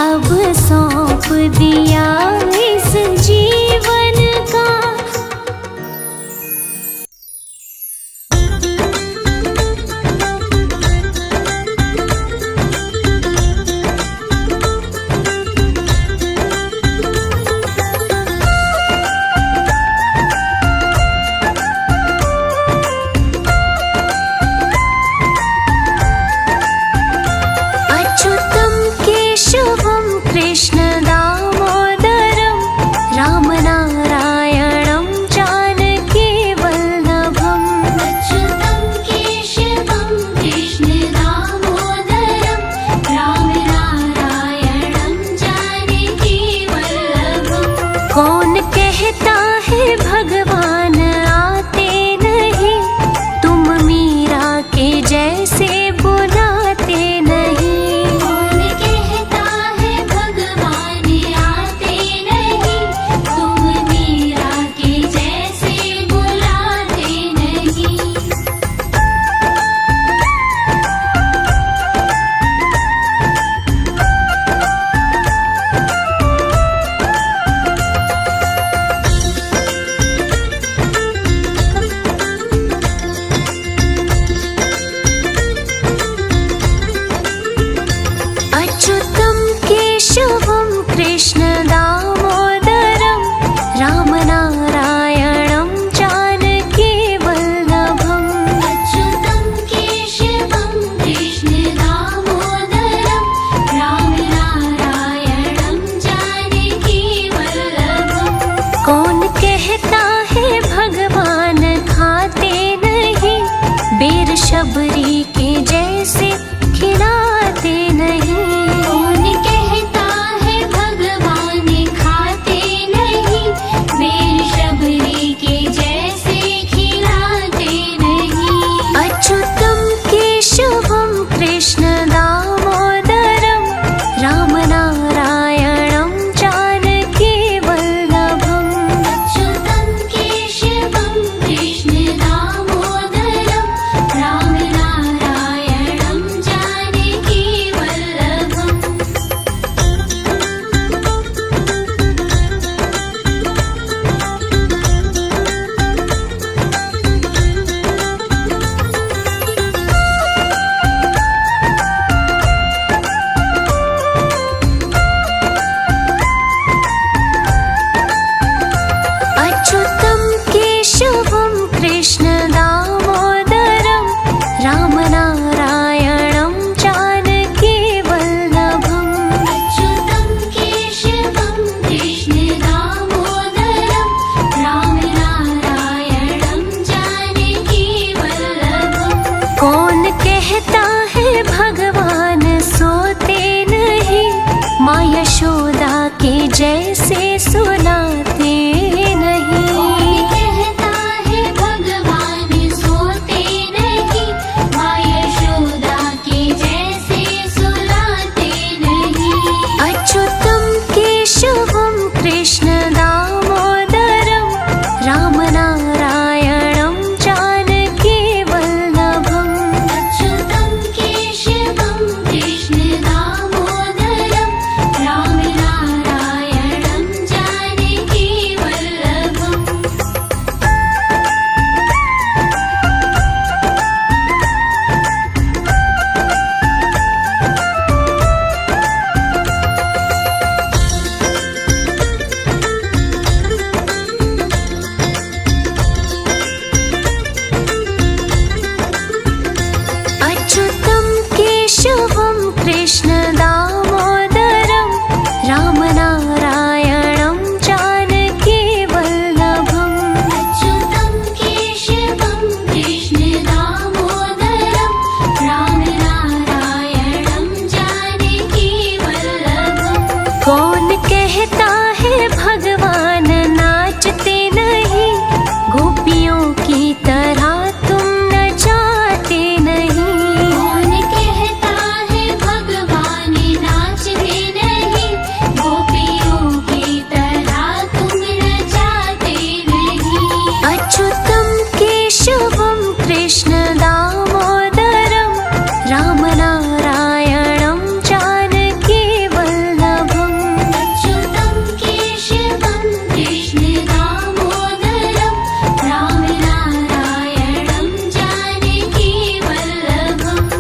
Speaker 1: अब सौंप दिया इस जीवन का अच्युतं केशवं कृष्ण दामोदरं के जैसे सुनाते नहीं।
Speaker 2: कौन कहता है भगवान सोते नहीं, माँ यशोदा के जैसे सुलाते नहीं।
Speaker 1: अच्युतं केशवं कृष्ण दामोदरं रामनारायणं जानकी वल्लभम्।
Speaker 2: अच्युतं केशवं कृष्ण दामोदरं रामनारायणं जानकी वल्लभम्।
Speaker 1: अच्युतं केशवं कृष्ण दामोदरं रामनारायणं जानकी वल्लभम्।
Speaker 2: अच्युतं केशवं कृष्ण दामोदरं रामनारायणं जानकी वल्लभम्।
Speaker 1: कौन कहता है भगवान नाचते नहीं, गोपियों की तरह तुम नचाते नहीं।
Speaker 2: कौन कहता है भगवान नाचते नहीं, गोपियों की तरह तुम नचाते नहीं।
Speaker 1: अच्युतं केशवं कृष्ण दामोदरं रामनारायणं जानकी वल्लभम्।
Speaker 2: अच्युतं केशवं कृष्ण दामोदरं रामनारायणं जानकी वल्लभम्।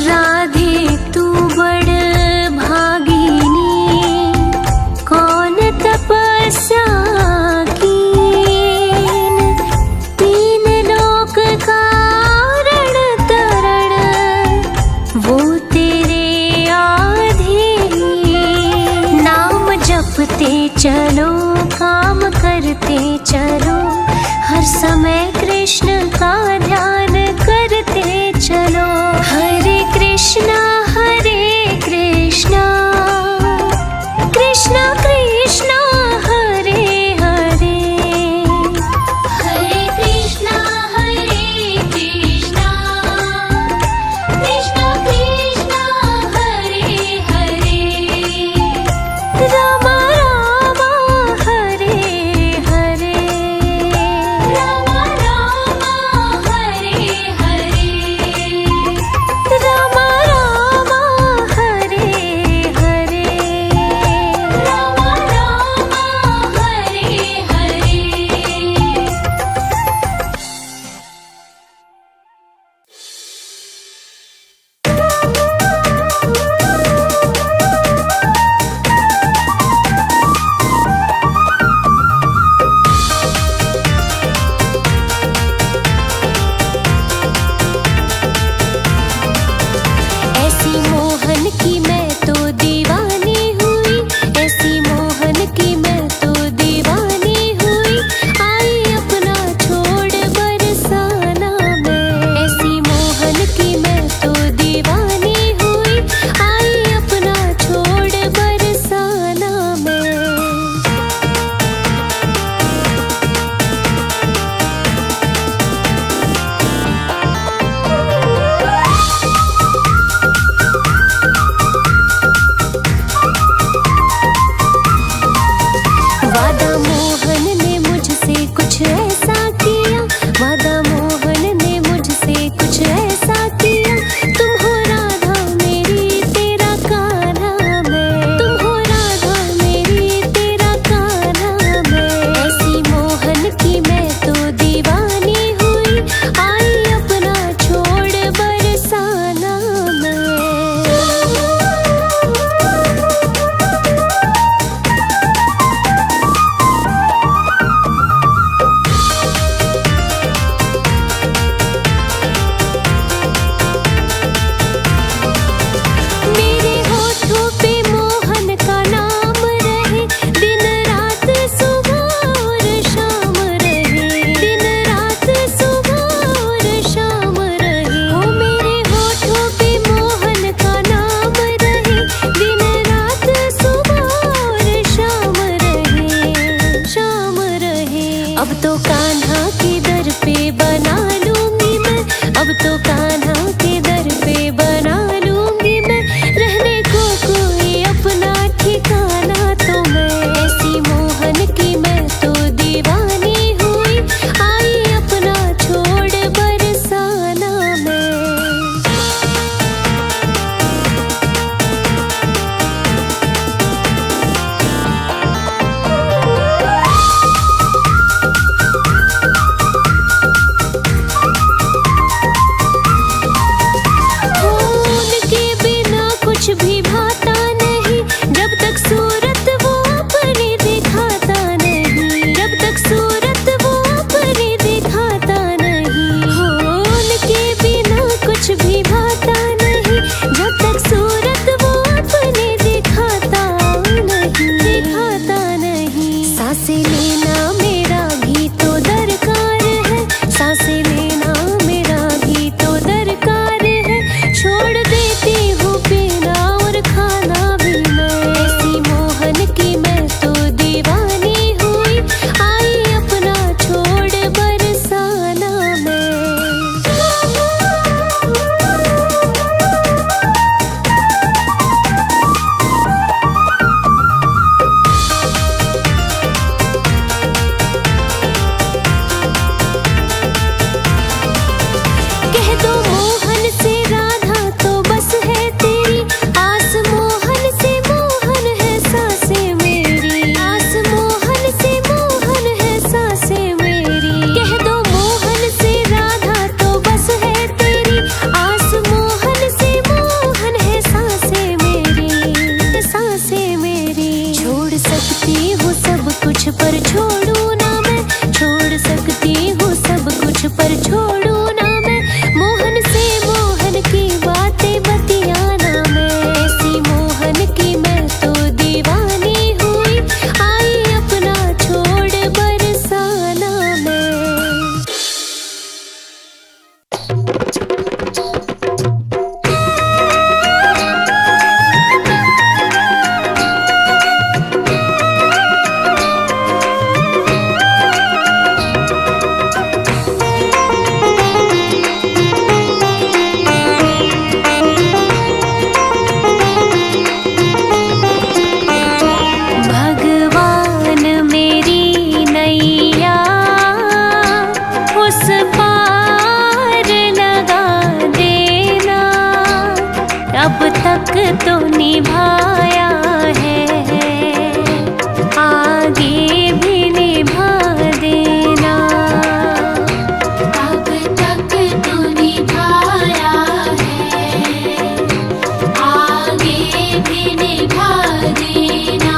Speaker 1: राधे तू बड़ भागिनी, कौन तपस्या कीन, तीन लोक कारण तरण वो तेरे आधीन। नाम जपते चलो काम करते चलो, हर समय कृष्ण का ध्यान करते चलो। हरे कृष्णा कृष्णा कृष्णा हरे हरे।
Speaker 2: हरे कृष्णा कृष्णा कृष्णा कृष्णा हरे हरे।
Speaker 1: राम राम हरे हरे।
Speaker 2: राम राम हरे
Speaker 1: अब तो कान्हा के दर पे बना लूंगी मैं, अब तो कान्हा के दर पे बना लूंगी मैं, रहने को कोई अपना ठिकाना तो मैं, ऐसी मोहन की मैं तो दीवानी हुई, आई अपना छोड़ बरसाना मैं। उनके बिना कुछ भी भाता नहीं, जब तक सूरत वो अपनी दिखाता नहीं, जब तक सूरत वो अपनी दिखाता नहीं। उनके बिना कुछ भी भाता नहीं, जब तक सूरत वो अपनी दिखाता नहीं, दिखाता नहीं। सांसें लेना मेरा भी तो दरकार है, सांसें लेना मेरा भी तो दरकार है, छोड़ देती हूँ पीना और खाना भी मैं, ऐसी मोहन की मैं तो दीवानी हुई, आई अपना छोड़ बरसाना मैं। कह दो मोहन से राधा तो बस है तेरी आस, मोहन से मोहन है सांसें मेरी, आस मोहन से मोहन है सांसें मेरी। कह दो मोहन से राधा तो बस है तेरी आस, मोहन से मोहन है सांसें मेरी, सांसें मेरी। छोड़ सकती हूँ सब कुछ पर छोड़ू ना मैं, छोड़ सकती हूँ सब कुछ पर छोड़ू ना मैं, मोहन से मोहन की बातें बतियाना मैं, ऐसी मोहन की मैं तो दीवानी हुई, आई अपना छोड़ बरसाना मैं। भगवान मेरी नैया उस पार लगा देना, अब तक तो निभाया है, आगे भी निभा देना,
Speaker 2: अब तक तो निभाया है, आगे भी निभा देना।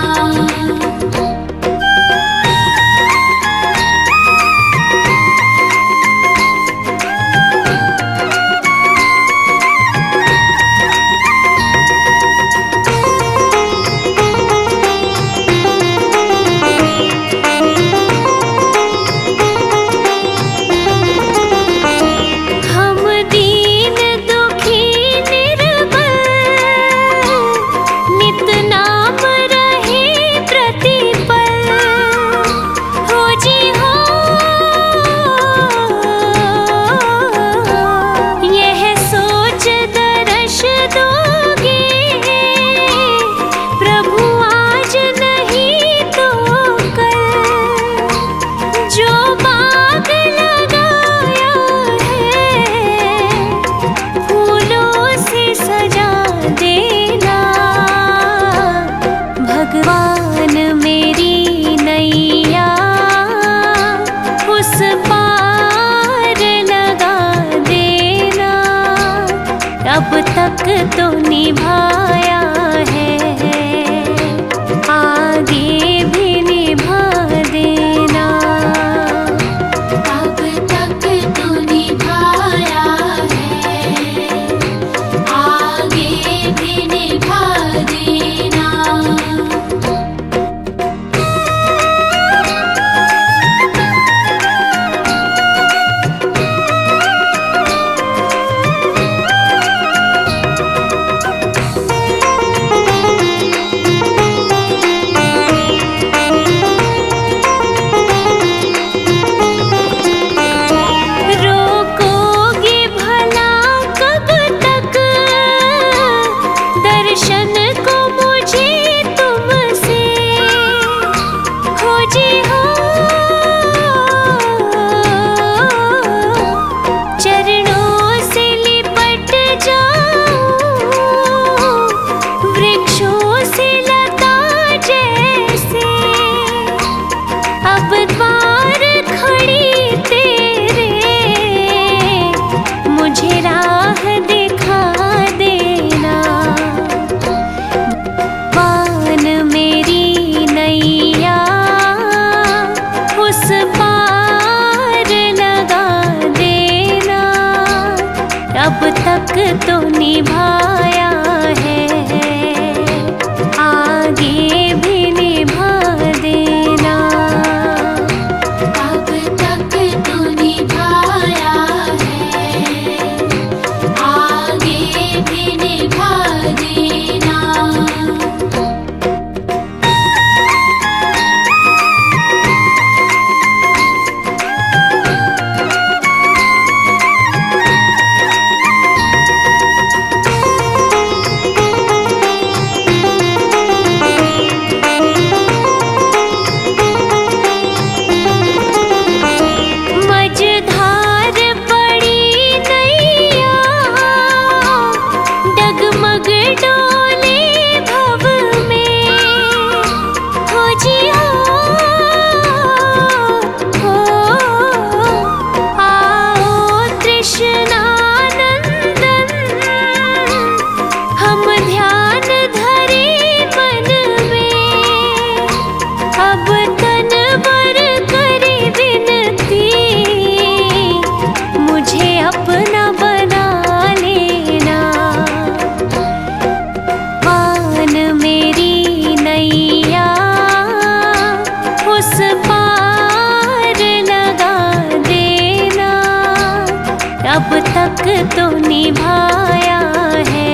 Speaker 1: तो निभाया है,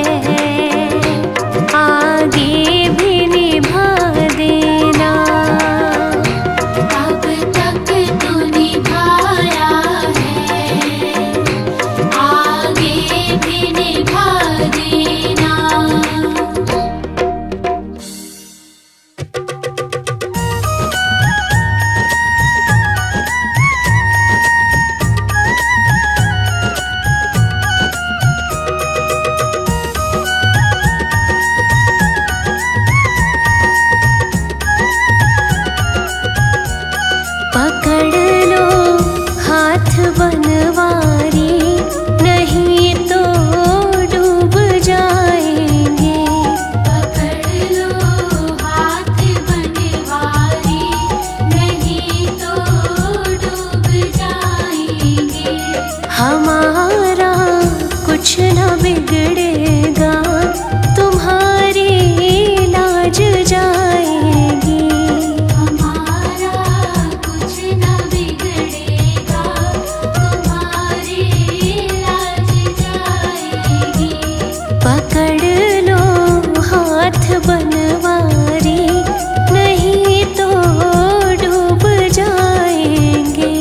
Speaker 1: आगे भी निभा देना।
Speaker 2: अब तक तो निभाया है, आगे भी निभा देना।
Speaker 1: पकड़ लो हाथ बनवारी, नहीं तो डूब जाएंगे।
Speaker 2: पकड़ लो हाथ बनवारी, नहीं तो डूब जाएंगे।
Speaker 1: हमारा कुछ न बिगड़ेगा, तुम्हारी लाज जाएगी।
Speaker 2: हमारा कुछ न बिगड़ेगा, तुम्हारी लाज जाएगी।
Speaker 1: पकड़ लो हाथ बनवारी, नहीं तो डूब जाएंगे।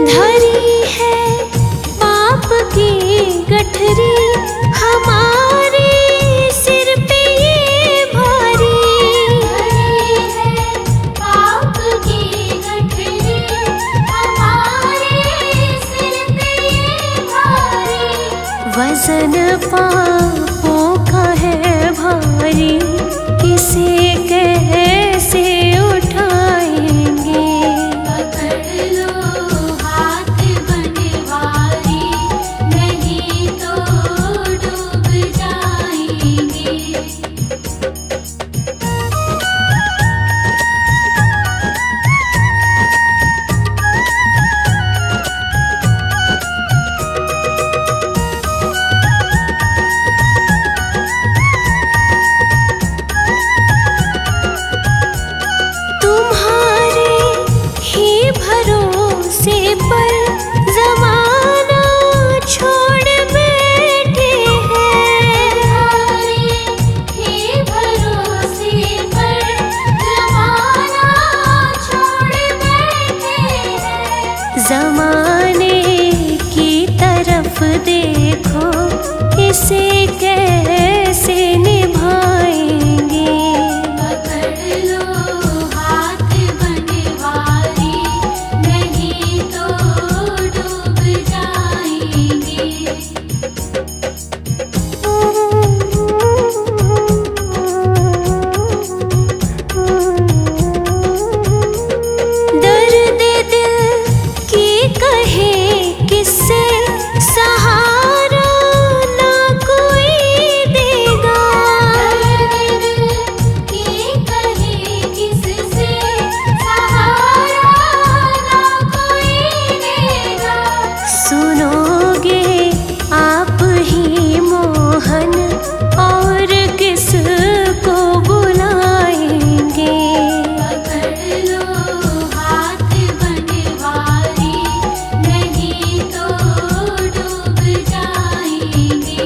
Speaker 1: धरी है पाप की गठरी, हमारे सिर पे ये भारी।
Speaker 2: धरी है पाप की गठरी, हमारे सिर पे ये भारी।
Speaker 1: वजन पापों का है भारी, इसे कैसे उठाएंगे।
Speaker 2: पकड़ लो हाथ बनवारी, नहीं तो डूब जाएंगे।
Speaker 1: तुम्हारे ही भरोसे पर ज़माना छोड़ बैठे हैं।
Speaker 2: तुम्हारे ही भरोसे पर ज़माना छोड़ बैठे हैं।
Speaker 1: ज़माने की तरफ देखो, इसे कैसे निभाएंगे।
Speaker 2: पकड़ लो हाथ बनवारी, नहीं तो डूब जाएंगे।
Speaker 1: दर्द दिल की कहे किससे, सहारा ना कोई देगा।
Speaker 2: दर्द दिल की कहे किससे, सहारा ना कोई देगा।
Speaker 1: सुनोगे आप ही मोहन, और किस को बुलाएंगे।
Speaker 2: पकड़ लो हाथ बनवारी, नहीं तो डूब जाएंगे।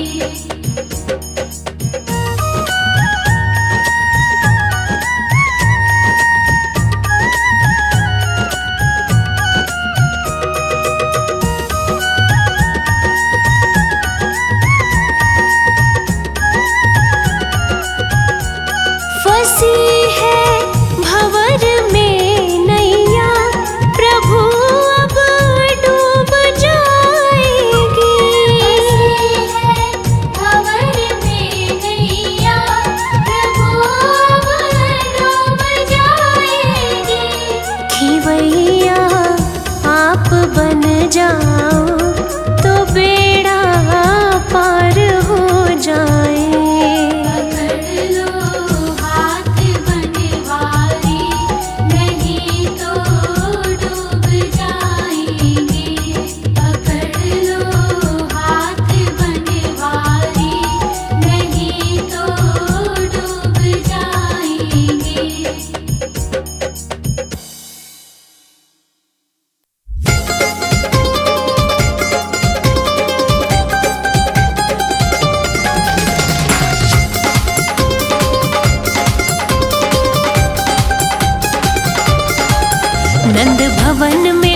Speaker 1: फंसी है भंवर में नैया, प्रभु अब डूब जाएगी।
Speaker 2: भंवर में नैया, प्रभु अब डूब जाएगी।
Speaker 1: खिवैया आप बन जाओ, तो बेड़ा पार हो जाए।
Speaker 2: पकड़ लो हाथ
Speaker 1: भवन में